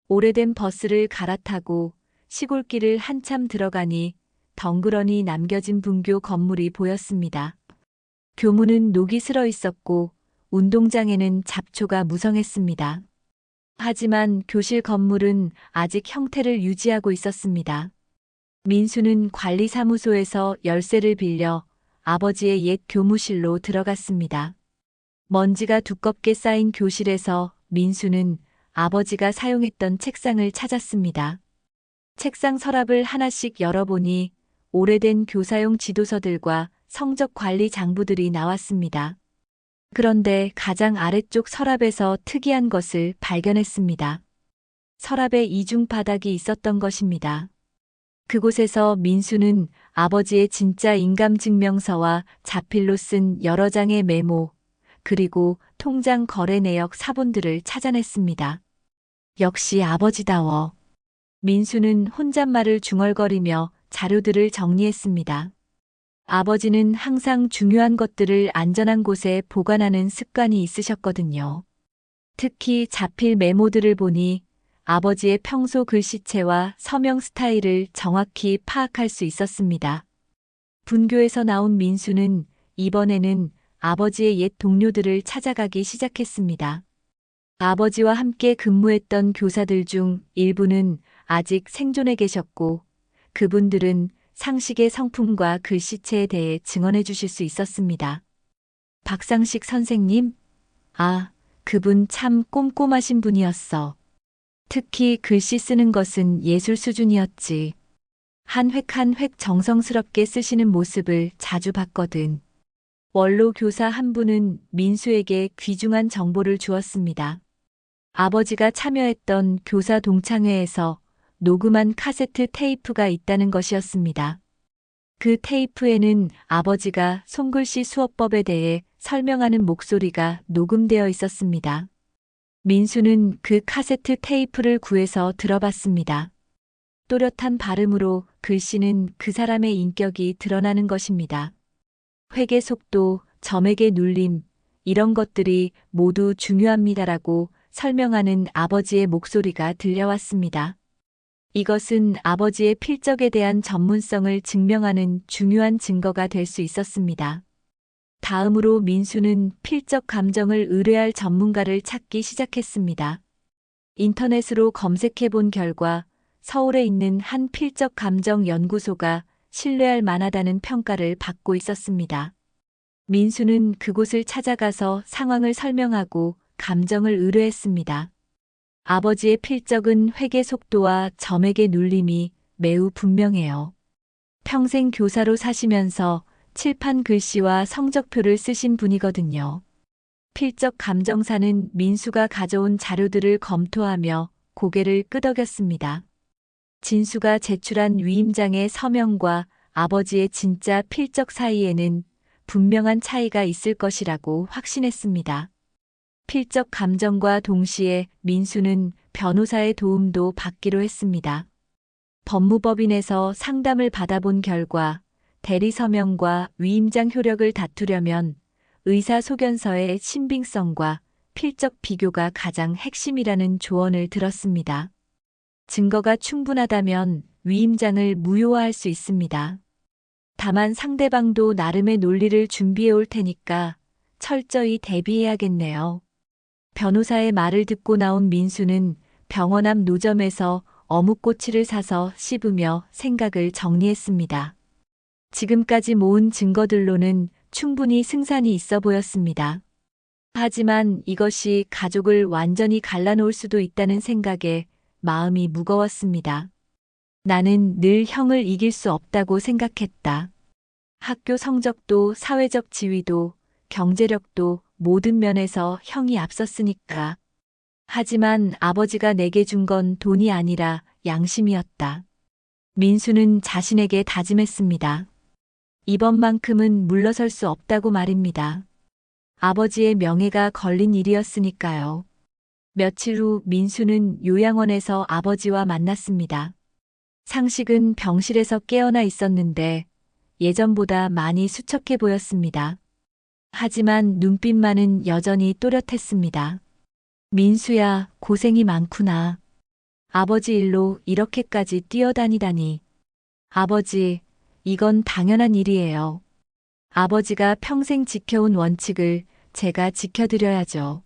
오래된 버스를 갈아타고 시골길을 한참 들어가니 덩그러니 남겨진 분교 건물이 보였습니다. 교문은 녹이 슬어 있었고 운동장에는 잡초가 무성했습니다. 하지만 교실 건물은 아직 형태를 유지하고 있었습니다. 민수는 관리사무소에서 열쇠를 빌려 아버지의 옛 교무실로 들어갔습니다. 먼지가 두껍게 쌓인 교실에서 민수는 아버지가 사용했던 책상을 찾았습니다. 책상 서랍을 하나씩 열어보니 오래된 교사용 지도서들과 성적 관리 장부들이 나왔습니다. 그런데 가장 아래쪽 서랍에서 특이한 것을 발견했습니다. 서랍에 이중 바닥이 있었던 것입니다. 그곳에서 민수는 아버지의 진짜 인감증명서와 자필로 쓴 여러 장의 메모, 그리고 통장 거래 내역 사본들을 찾아냈습니다. 역시 아버지다워. 민수는 혼잣말을 중얼거리며 자료들을 정리했습니다. 아버지는 항상 중요한 것들을 안전한 곳에 보관하는 습관이 있으셨거든요. 특히 자필 메모들을 보니 아버지의 평소 글씨체와 서명 스타일을 정확히 파악할 수 있었습니다. 분교에서 나온 민수는 이번에는 아버지의 옛 동료들을 찾아가기 시작했습니다. 아버지와 함께 근무했던 교사들 중 일부는 아직 생존해 계셨고 그분들은 상식의 성품과 글씨체에 대해 증언해 주실 수 있었습니다. 박상식 선생님? 아, 그분 참 꼼꼼하신 분이었어. 특히 글씨 쓰는 것은 예술 수준이었지. 한 획 한 획 정성스럽게 쓰시는 모습을 자주 봤거든. 원로 교사 한 분은 민수에게 귀중한 정보를 주었습니다. 아버지가 참여했던 교사 동창회에서 녹음한 카세트 테이프가 있다는 것이었습니다. 그 테이프에는 아버지가 손글씨 수업법에 대해 설명하는 목소리가 녹음되어 있었습니다. 민수는 그 카세트 테이프를 구해서 들어봤습니다. 또렷한 발음으로 글씨는 그 사람의 인격이 드러나는 것입니다. 회개 속도, 점액의 눌림, 이런 것들이 모두 중요합니다라고 설명하는 아버지의 목소리가 들려왔습니다. 이것은 아버지의 필적에 대한 전문성을 증명하는 중요한 증거가 될 수 있었습니다. 다음으로 민수는 필적 감정을 의뢰할 전문가를 찾기 시작했습니다. 인터넷으로 검색해 본 결과 서울에 있는 한 필적 감정 연구소가 신뢰할 만하다는 평가를 받고 있었습니다. 민수는 그곳을 찾아가서 상황을 설명하고 감정을 의뢰했습니다. 아버지의 필적은 회개 속도와 점액의 눌림이 매우 분명해요. 평생 교사로 사시면서 칠판 글씨와 성적표를 쓰신 분이거든요. 필적 감정사는 민수가 가져온 자료들을 검토하며 고개를 끄덕였습니다. 진수가 제출한 위임장의 서명과 아버지의 진짜 필적 사이에는 분명한 차이가 있을 것이라고 확신했습니다. 필적 감정과 동시에 민수는 변호사의 도움도 받기로 했습니다. 법무법인에서 상담을 받아본 결과 대리 서명과 위임장 효력을 다투려면 의사소견서의 신빙성과 필적 비교가 가장 핵심이라는 조언을 들었습니다. 증거가 충분하다면 위임장을 무효화할 수 있습니다. 다만 상대방도 나름의 논리를 준비해 올 테니까 철저히 대비해야겠네요. 변호사의 말을 듣고 나온 민수는 병원 앞 노점에서 어묵꼬치를 사서 씹으며 생각을 정리했습니다. 지금까지 모은 증거들로는 충분히 승산이 있어 보였습니다. 하지만 이것이 가족을 완전히 갈라놓을 수도 있다는 생각에 마음이 무거웠습니다. 나는 늘 형을 이길 수 없다고 생각했다. 학교 성적도 사회적 지위도 경제력도 모든 면에서 형이 앞섰으니까. 하지만 아버지가 내게 준 건 돈이 아니라 양심이었다. 민수는 자신에게 다짐했습니다. 이번만큼은 물러설 수 없다고 말입니다. 아버지의 명예가 걸린 일이었으니까요. 며칠 후 민수는 요양원에서 아버지와 만났습니다. 상식은 병실에서 깨어나 있었는데 예전보다 많이 수척해 보였습니다. 하지만 눈빛만은 여전히 또렷했습니다. 민수야, 고생이 많구나. 아버지 일로 이렇게까지 뛰어다니다니. 아버지, 이건 당연한 일이에요. 아버지가 평생 지켜온 원칙을 제가 지켜드려야죠.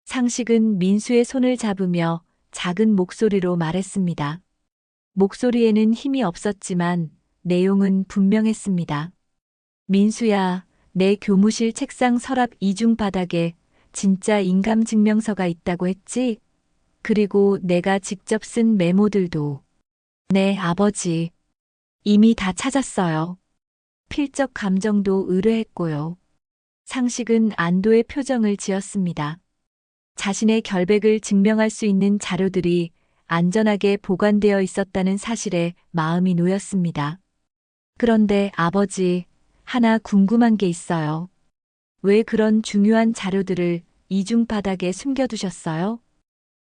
상식은 민수의 손을 잡으며 작은 목소리로 말했습니다. 목소리에는 힘이 없었지만 내용은 분명했습니다. 민수야, 내 교무실 책상 서랍 이중 바닥에 진짜 인감증명서가 있다고 했지? 그리고 내가 직접 쓴 메모들도. 네, 아버지. 이미 다 찾았어요. 필적 감정도 의뢰했고요. 상식은 안도의 표정을 지었습니다. 자신의 결백을 증명할 수 있는 자료들이 안전하게 보관되어 있었다는 사실에 마음이 놓였습니다. 그런데 아버지, 하나 궁금한 게 있어요. 왜 그런 중요한 자료들을 이중 바닥에 숨겨두셨어요?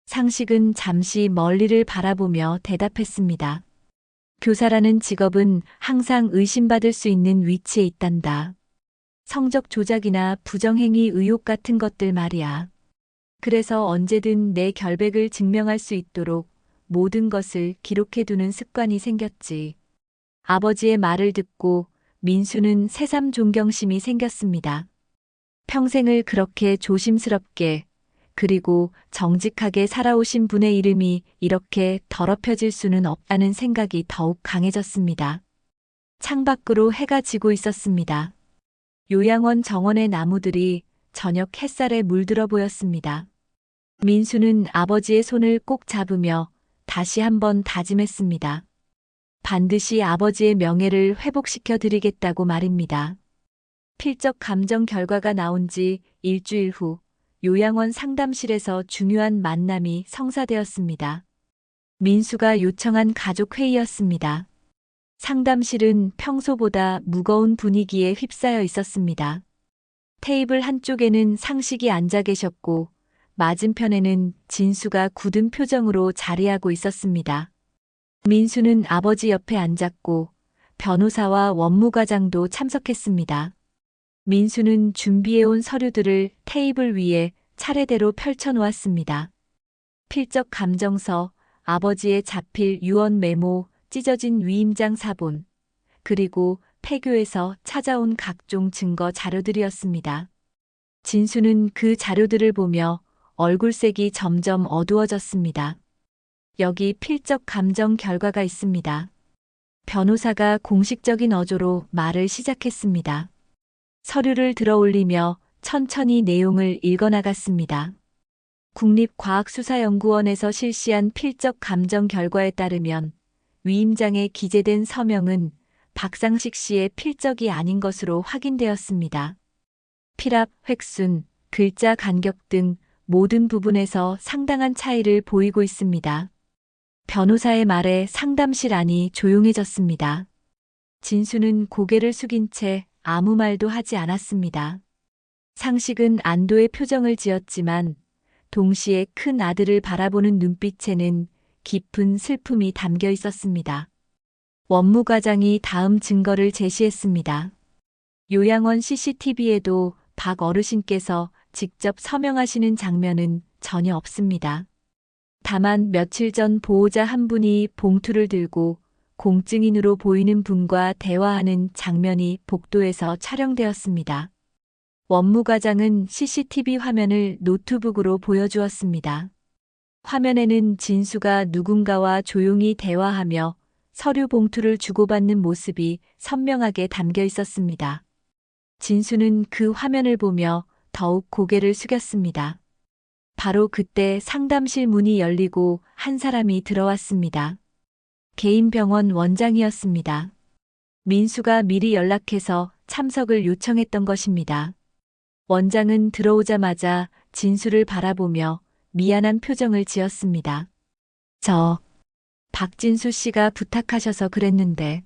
상식은 잠시 멀리를 바라보며 대답했습니다. 교사라는 직업은 항상 의심받을 수 있는 위치에 있단다. 성적 조작이나 부정행위 의혹 같은 것들 말이야. 그래서 언제든 내 결백을 증명할 수 있도록 모든 것을 기록해두는 습관이 생겼지. 아버지의 말을 듣고 민수는 새삼 존경심이 생겼습니다. 평생을 그렇게 조심스럽게 그리고 정직하게 살아오신 분의 이름이 이렇게 더럽혀질 수는 없다는 생각이 더욱 강해졌습니다. 창밖으로 해가 지고 있었습니다. 요양원 정원의 나무들이 저녁 햇살에 물들어 보였습니다. 민수는 아버지의 손을 꼭 잡으며 다시 한번 다짐했습니다. 반드시 아버지의 명예를 회복시켜 드리겠다고 말입니다. 필적 감정 결과가 나온 지 일주일 후 요양원 상담실에서 중요한 만남이 성사되었습니다. 민수가 요청한 가족 회의였습니다. 상담실은 평소보다 무거운 분위기에 휩싸여 있었습니다. 테이블 한쪽에는 상식이 앉아 계셨고 맞은편에는 진수가 굳은 표정으로 자리하고 있었습니다. 민수는 아버지 옆에 앉았고 변호사와 원무과장도 참석했습니다. 민수는 준비해온 서류들을 테이블 위에 차례대로 펼쳐놓았습니다. 필적 감정서, 아버지의 자필 유언 메모, 찢어진 위임장 사본, 그리고 폐교에서 찾아온 각종 증거 자료들이었습니다. 진수는 그 자료들을 보며 얼굴색이 점점 어두워졌습니다. 여기 필적 감정 결과가 있습니다. 변호사가 공식적인 어조로 말을 시작했습니다. 서류를 들어 올리며 천천히 내용을 읽어나갔습니다. 국립과학수사연구원에서 실시한 필적 감정 결과에 따르면 위임장에 기재된 서명은 박상식 씨의 필적이 아닌 것으로 확인되었습니다. 필압, 획순, 글자 간격 등 모든 부분에서 상당한 차이를 보이고 있습니다. 변호사의 말에 상담실 안이 조용해졌습니다. 진수는 고개를 숙인 채 아무 말도 하지 않았습니다. 상식은 안도의 표정을 지었지만 동시에 큰 아들을 바라보는 눈빛에는 깊은 슬픔이 담겨 있었습니다. 원무과장이 다음 증거를 제시했습니다. 요양원 CCTV에도 박 어르신께서 직접 서명하시는 장면은 전혀 없습니다. 다만 며칠 전 보호자 한 분이 봉투를 들고 공증인으로 보이는 분과 대화하는 장면이 복도에서 촬영되었습니다. 원무과장은 CCTV 화면을 노트북으로 보여주었습니다. 화면에는 진수가 누군가와 조용히 대화하며 서류 봉투를 주고받는 모습이 선명하게 담겨 있었습니다. 진수는 그 화면을 보며 더욱 고개를 숙였습니다. 바로 그때 상담실 문이 열리고 한 사람이 들어왔습니다. 개인병원 원장이었습니다. 민수가 미리 연락해서 참석을 요청했던 것입니다. 원장은 들어오자마자 진수를 바라보며 미안한 표정을 지었습니다. 박진수 씨가 부탁하셔서 그랬는데.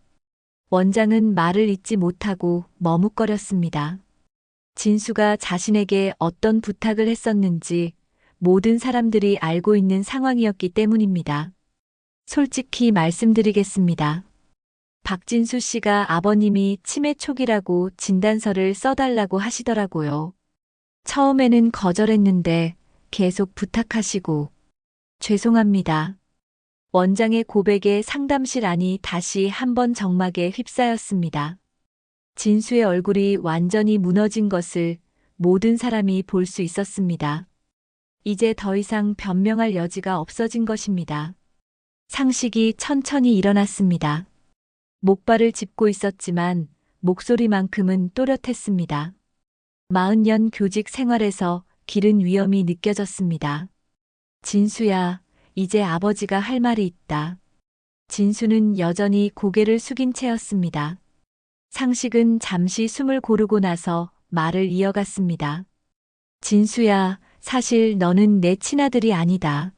원장은 말을 잇지 못하고 머뭇거렸습니다. 진수가 자신에게 어떤 부탁을 했었는지 모든 사람들이 알고 있는 상황이었기 때문입니다. 솔직히 말씀드리겠습니다. 박진수 씨가 아버님이 치매 초기라고 진단서를 써달라고 하시더라고요. 처음에는 거절했는데 계속 부탁하시고. 죄송합니다. 원장의 고백에 상담실 안이 다시 한번 정막에 휩싸였습니다. 진수의 얼굴이 완전히 무너진 것을 모든 사람이 볼 수 있었습니다. 이제 더 이상 변명할 여지가 없어진 것입니다. 상식이 천천히 일어났습니다. 목발을 짚고 있었지만 목소리만큼은 또렷했습니다. 40년 교직 생활에서 기른 위험이 느껴졌습니다. 진수야, 이제 아버지가 할 말이 있다. 진수는 여전히 고개를 숙인 채였습니다. 상식은 잠시 숨을 고르고 나서 말을 이어갔습니다. 진수야, 사실 너는 내 친아들이 아니다.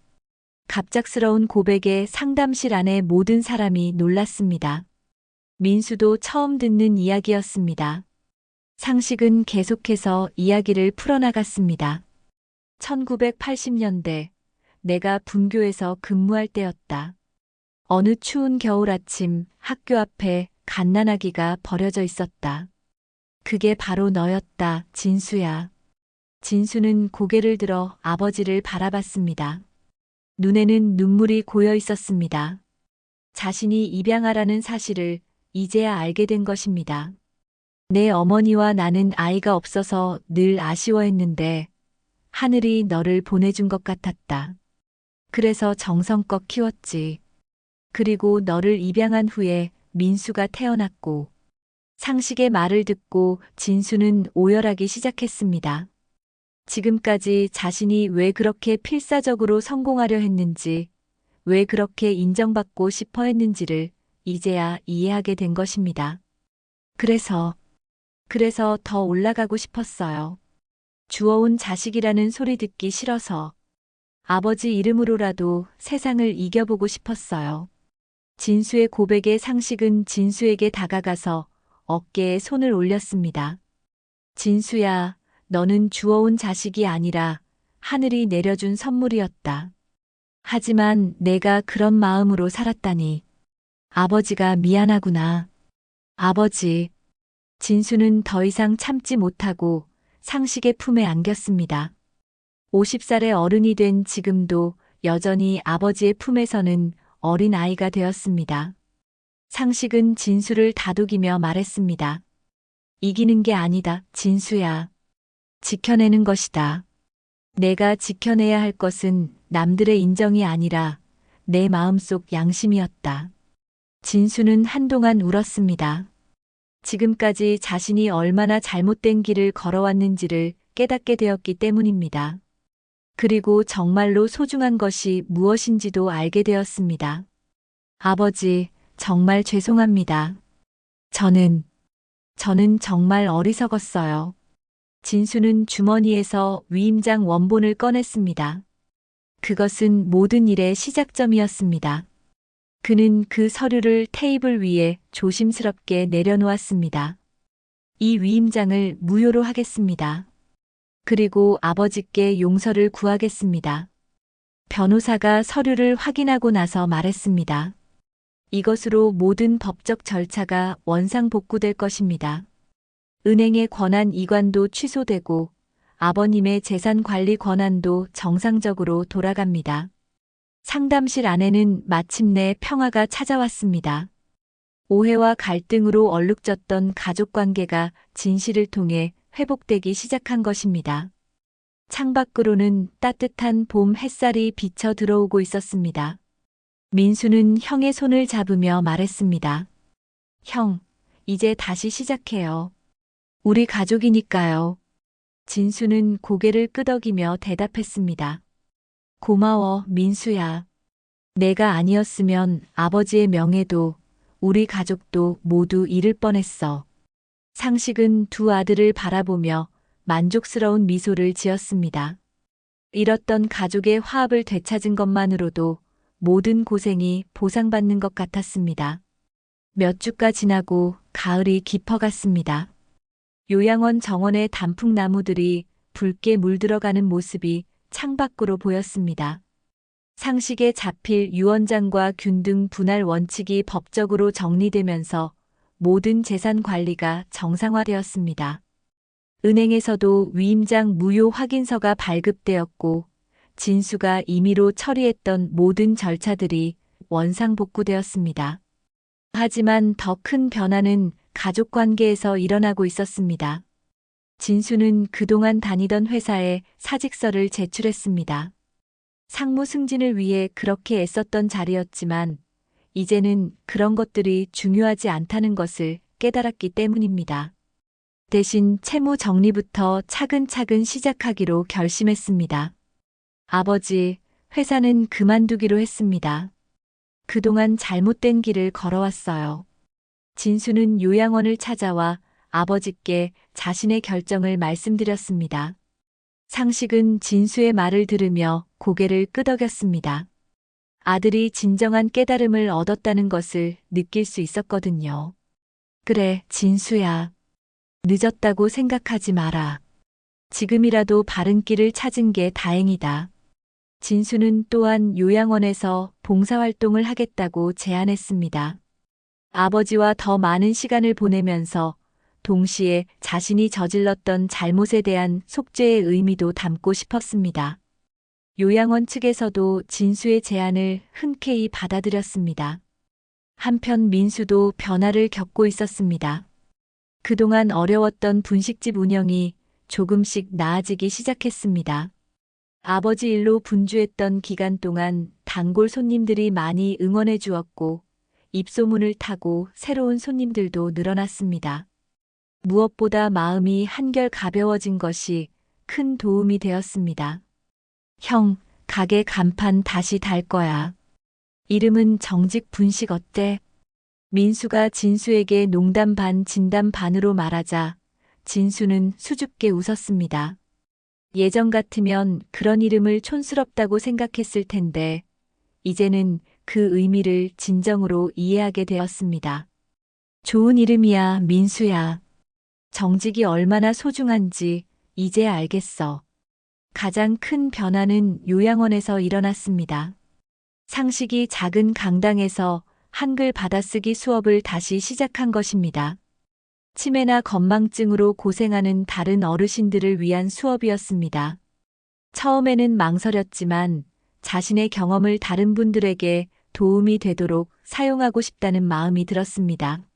갑작스러운 고백에 상담실 안의 모든 사람이 놀랐습니다. 민수도 처음 듣는 이야기였습니다. 상식은 계속해서 이야기를 풀어나갔습니다. 1980년대 내가 분교에서 근무할 때였다. 어느 추운 겨울 아침 학교 앞에 갓난아기가 버려져 있었다. 그게 바로 너였다, 진수야. 진수는 고개를 들어 아버지를 바라봤습니다. 눈에는 눈물이 고여 있었습니다. 자신이 입양아라는 사실을 이제야 알게 된 것입니다. 내 어머니와 나는 아이가 없어서 늘 아쉬워했는데 하늘이 너를 보내준 것 같았다. 그래서 정성껏 키웠지. 그리고 너를 입양한 후에 민수가 태어났고. 상식의 말을 듣고 진수는 오열하기 시작했습니다. 지금까지 자신이 왜 그렇게 필사적으로 성공하려 했는지, 왜 그렇게 인정받고 싶어 했는지를 이제야 이해하게 된 것입니다. 그래서 더 올라가고 싶었어요. 주워온 자식이라는 소리 듣기 싫어서. 아버지 이름으로라도 세상을 이겨보고 싶었어요. 진수의 고백에 상식은 진수에게 다가가서 어깨에 손을 올렸습니다. 진수야, 너는 주워온 자식이 아니라 하늘이 내려준 선물이었다. 하지만 내가 그런 마음으로 살았다니. 아버지가 미안하구나. 아버지. 진수는 더 이상 참지 못하고 상식의 품에 안겼습니다. 50살의 어른이 된 지금도 여전히 아버지의 품에서는 어린 아이가 되었습니다. 상식은 진수를 다독이며 말했습니다. 이기는 게 아니다, 진수야. 지켜내는 것이다. 내가 지켜내야 할 것은 남들의 인정이 아니라 내 마음속 양심이었다. 진수는 한동안 울었습니다. 지금까지 자신이 얼마나 잘못된 길을 걸어왔는지를 깨닫게 되었기 때문입니다. 그리고 정말로 소중한 것이 무엇인지도 알게 되었습니다. 아버지, 정말 죄송합니다. 저는 정말 어리석었어요. 진수는 주머니에서 위임장 원본을 꺼냈습니다. 그것은 모든 일의 시작점이었습니다. 그는 그 서류를 테이블 위에 조심스럽게 내려놓았습니다. 이 위임장을 무효로 하겠습니다. 그리고 아버지께 용서를 구하겠습니다. 변호사가 서류를 확인하고 나서 말했습니다. 이것으로 모든 법적 절차가 원상복구될 것입니다. 은행의 권한 이관도 취소되고 아버님의 재산 관리 권한도 정상적으로 돌아갑니다. 상담실 안에는 마침내 평화가 찾아왔습니다. 오해와 갈등으로 얼룩졌던 가족 관계가 진실을 통해 회복되기 시작한 것입니다. 창밖으로는 따뜻한 봄 햇살이 비쳐 들어오고 있었습니다. 민수는 형의 손을 잡으며 말했습니다. 형, 이제 다시 시작해요. 우리 가족이니까요. 진수는 고개를 끄덕이며 대답했습니다. 고마워, 민수야. 내가 아니었으면 아버지의 명예도 우리 가족도 모두 잃을 뻔했어. 상식은 두 아들을 바라보며 만족스러운 미소를 지었습니다. 잃었던 가족의 화합을 되찾은 것만으로도 모든 고생이 보상받는 것 같았습니다. 몇 주가 지나고 가을이 깊어갔습니다. 요양원 정원의 단풍나무들이 붉게 물들어가는 모습이 창밖으로 보였습니다. 상식에 잡힐 유언장과 균등 분할 원칙이 법적으로 정리되면서 모든 재산 관리가 정상화되었습니다. 은행에서도 위임장 무효 확인서가 발급되었고 진수가 임의로 처리했던 모든 절차들이 원상복구되었습니다. 하지만 더 큰 변화는 가족 관계에서 일어나고 있었습니다. 진수는 그동안 다니던 회사에 사직서를 제출했습니다. 상무 승진을 위해 그렇게 애썼던 자리였지만 이제는 그런 것들이 중요하지 않다는 것을 깨달았기 때문입니다. 대신 채무 정리부터 차근차근 시작하기로 결심했습니다. 아버지, 회사는 그만두기로 했습니다. 그동안 잘못된 길을 걸어왔어요. 진수는 요양원을 찾아와 아버지께 자신의 결정을 말씀드렸습니다. 상식은 진수의 말을 들으며 고개를 끄덕였습니다. 아들이 진정한 깨달음을 얻었다는 것을 느낄 수 있었거든요. 그래, 진수야. 늦었다고 생각하지 마라. 지금이라도 바른 길을 찾은 게 다행이다. 진수는 또한 요양원에서 봉사활동을 하겠다고 제안했습니다. 아버지와 더 많은 시간을 보내면서 동시에 자신이 저질렀던 잘못에 대한 속죄의 의미도 담고 싶었습니다. 요양원 측에서도 진수의 제안을 흔쾌히 받아들였습니다. 한편 민수도 변화를 겪고 있었습니다. 그동안 어려웠던 분식집 운영이 조금씩 나아지기 시작했습니다. 아버지 일로 분주했던 기간 동안 단골 손님들이 많이 응원해 주었고 입소문을 타고 새로운 손님들도 늘어났습니다. 무엇보다 마음이 한결 가벼워진 것이 큰 도움이 되었습니다. 형, 가게 간판 다시 달 거야. 이름은 정직 분식 어때? 민수가 진수에게 농담 반 진담 반으로 말하자 진수는 수줍게 웃었습니다. 예전 같으면 그런 이름을 촌스럽다고 생각했을 텐데, 이제는 그 의미를 진정으로 이해하게 되었습니다. 좋은 이름이야, 민수야. 정직이 얼마나 소중한지 이제 알겠어. 가장 큰 변화는 요양원에서 일어났습니다. 상식이 작은 강당에서 한글 받아쓰기 수업을 다시 시작한 것입니다. 치매나 건망증으로 고생하는 다른 어르신들을 위한 수업이었습니다. 처음에는 망설였지만 자신의 경험을 다른 분들에게 도움이 되도록 사용하고 싶다는 마음이 들었습니다.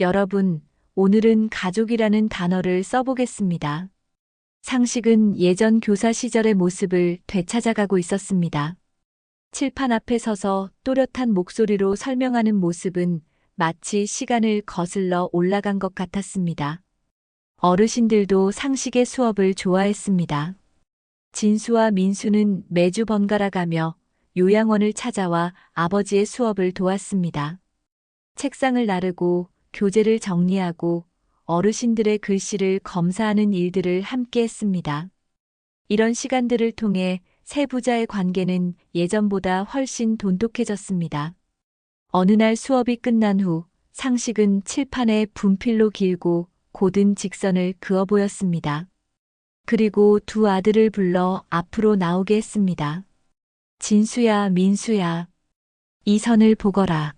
여러분, 오늘은 가족이라는 단어를 써보겠습니다. 상식은 예전 교사 시절의 모습을 되찾아가고 있었습니다. 칠판 앞에 서서 또렷한 목소리로 설명하는 모습은 마치 시간을 거슬러 올라간 것 같았습니다. 어르신들도 상식의 수업을 좋아했습니다. 진수와 민수는 매주 번갈아 가며 요양원을 찾아와 아버지의 수업을 도왔습니다. 책상을 나르고 교재를 정리하고 어르신들의 글씨를 검사하는 일들을 함께 했습니다. 이런 시간들을 통해 세 부자의 관계는 예전보다 훨씬 돈독해졌습니다. 어느 날 수업이 끝난 후 상식은 칠판에 분필로 길고 곧은 직선을 그어 보였습니다. 그리고 두 아들을 불러 앞으로 나오게 했습니다. 진수야, 민수야, 이 선을 보거라.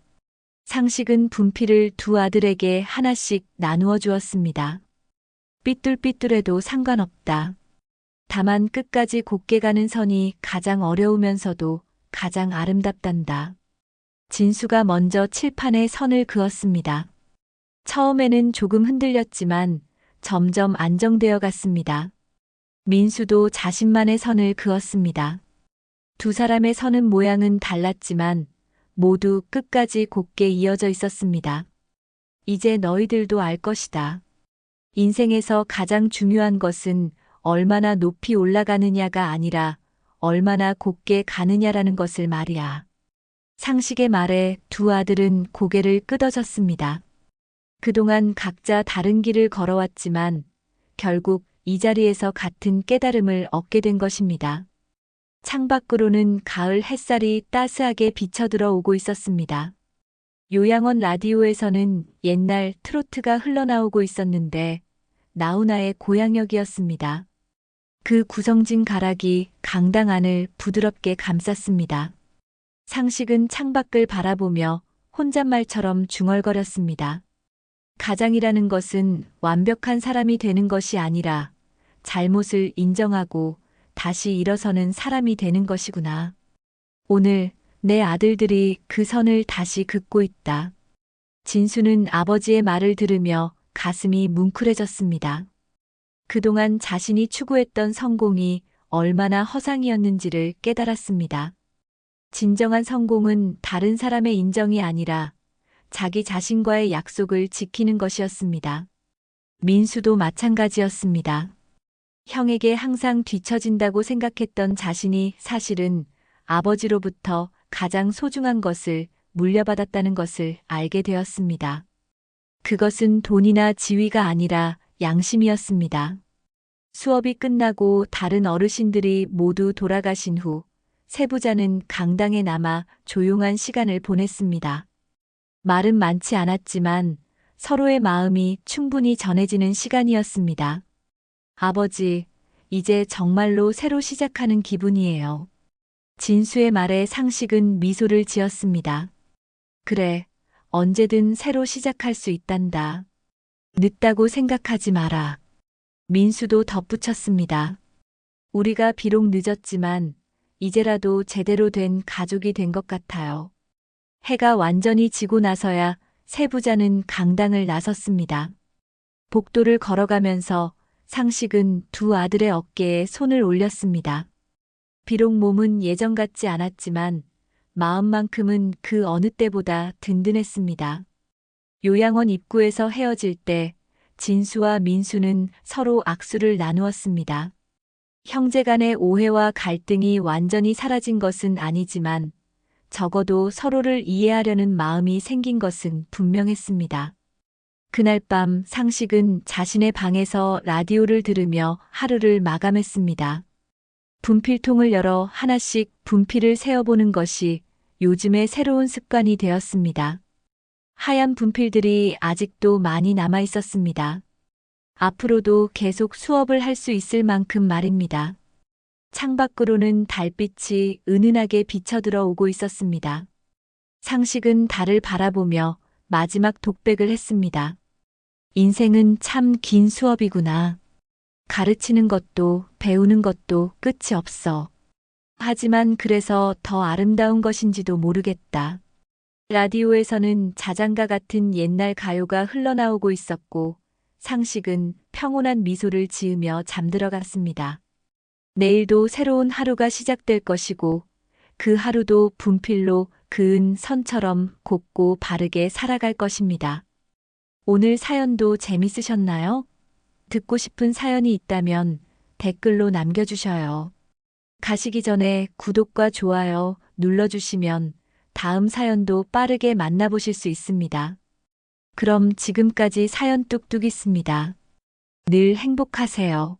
상식은 분필을 두 아들에게 하나씩 나누어 주었습니다. 삐뚤삐뚤해도 상관없다. 다만 끝까지 곱게 가는 선이 가장 어려우면서도 가장 아름답단다. 진수가 먼저 칠판에 선을 그었습니다. 처음에는 조금 흔들렸지만 점점 안정되어 갔습니다. 민수도 자신만의 선을 그었습니다. 두 사람의 선은 모양은 달랐지만 모두 끝까지 곱게 이어져 있었습니다. 이제 너희들도 알 것이다. 인생에서 가장 중요한 것은 얼마나 높이 올라가느냐가 아니라 얼마나 곱게 가느냐라는 것을 말이야. 상식의 말에 두 아들은 고개를 끄덕였습니다. 그동안 각자 다른 길을 걸어왔지만 결국 이 자리에서 같은 깨달음을 얻게 된 것입니다. 창밖으로는 가을 햇살이 따스하게 비쳐들어 오고 있었습니다. 요양원 라디오에서는 옛날 트로트가 흘러나오고 있었는데 나훈아의 고향역이었습니다. 그 구성진 가락이 강당 안을 부드럽게 감쌌습니다. 상식은 창밖을 바라보며 혼잣말처럼 중얼거렸습니다. 가장이라는 것은 완벽한 사람이 되는 것이 아니라 잘못을 인정하고 다시 일어서는 사람이 되는 것이구나. 오늘 내 아들들이 그 선을 다시 긋고 있다. 진수는 아버지의 말을 들으며 가슴이 뭉클해졌습니다. 그동안 자신이 추구했던 성공이 얼마나 허상이었는지를 깨달았습니다. 진정한 성공은 다른 사람의 인정이 아니라 자기 자신과의 약속을 지키는 것이었습니다. 민수도 마찬가지였습니다. 형에게 항상 뒤처진다고 생각했던 자신이 사실은 아버지로부터 가장 소중한 것을 물려받았다는 것을 알게 되었습니다. 그것은 돈이나 지위가 아니라 양심이었습니다. 수업이 끝나고 다른 어르신들이 모두 돌아가신 후 세부자는 강당에 남아 조용한 시간을 보냈습니다. 말은 많지 않았지만 서로의 마음이 충분히 전해지는 시간이었습니다. 아버지, 이제 정말로 새로 시작하는 기분이에요. 진수의 말에 상식은 미소를 지었습니다. 그래, 언제든 새로 시작할 수 있단다. 늦다고 생각하지 마라. 민수도 덧붙였습니다. 우리가 비록 늦었지만 이제라도 제대로 된 가족이 된 것 같아요. 해가 완전히 지고 나서야 세부자는 강당을 나섰습니다. 복도를 걸어가면서 상식은 두 아들의 어깨에 손을 올렸습니다. 비록 몸은 예전 같지 않았지만 마음만큼은 그 어느 때보다 든든했습니다. 요양원 입구에서 헤어질 때 진수와 민수는 서로 악수를 나누었습니다. 형제 간의 오해와 갈등이 완전히 사라진 것은 아니지만 적어도 서로를 이해하려는 마음이 생긴 것은 분명했습니다. 그날 밤 상식은 자신의 방에서 라디오를 들으며 하루를 마감했습니다. 분필통을 열어 하나씩 분필을 세어보는 것이 요즘의 새로운 습관이 되었습니다. 하얀 분필들이 아직도 많이 남아 있었습니다. 앞으로도 계속 수업을 할 수 있을 만큼 말입니다. 창밖으로는 달빛이 은은하게 비쳐들어 오고 있었습니다. 상식은 달을 바라보며 마지막 독백을 했습니다. 인생은 참 긴 수업이구나. 가르치는 것도 배우는 것도 끝이 없어. 하지만 그래서 더 아름다운 것인지도 모르겠다. 라디오에서는 자장가 같은 옛날 가요가 흘러나오고 있었고 상식은 평온한 미소를 지으며 잠들어갔습니다. 내일도 새로운 하루가 시작될 것이고 그 하루도 분필로 그은 선처럼 곱고 바르게 살아갈 것입니다. 오늘 사연도 재밌으셨나요? 듣고 싶은 사연이 있다면 댓글로 남겨주셔요. 가시기 전에 구독과 좋아요 눌러주시면 다음 사연도 빠르게 만나보실 수 있습니다. 그럼 지금까지 사연 뚝뚝 있습니다. 늘 행복하세요.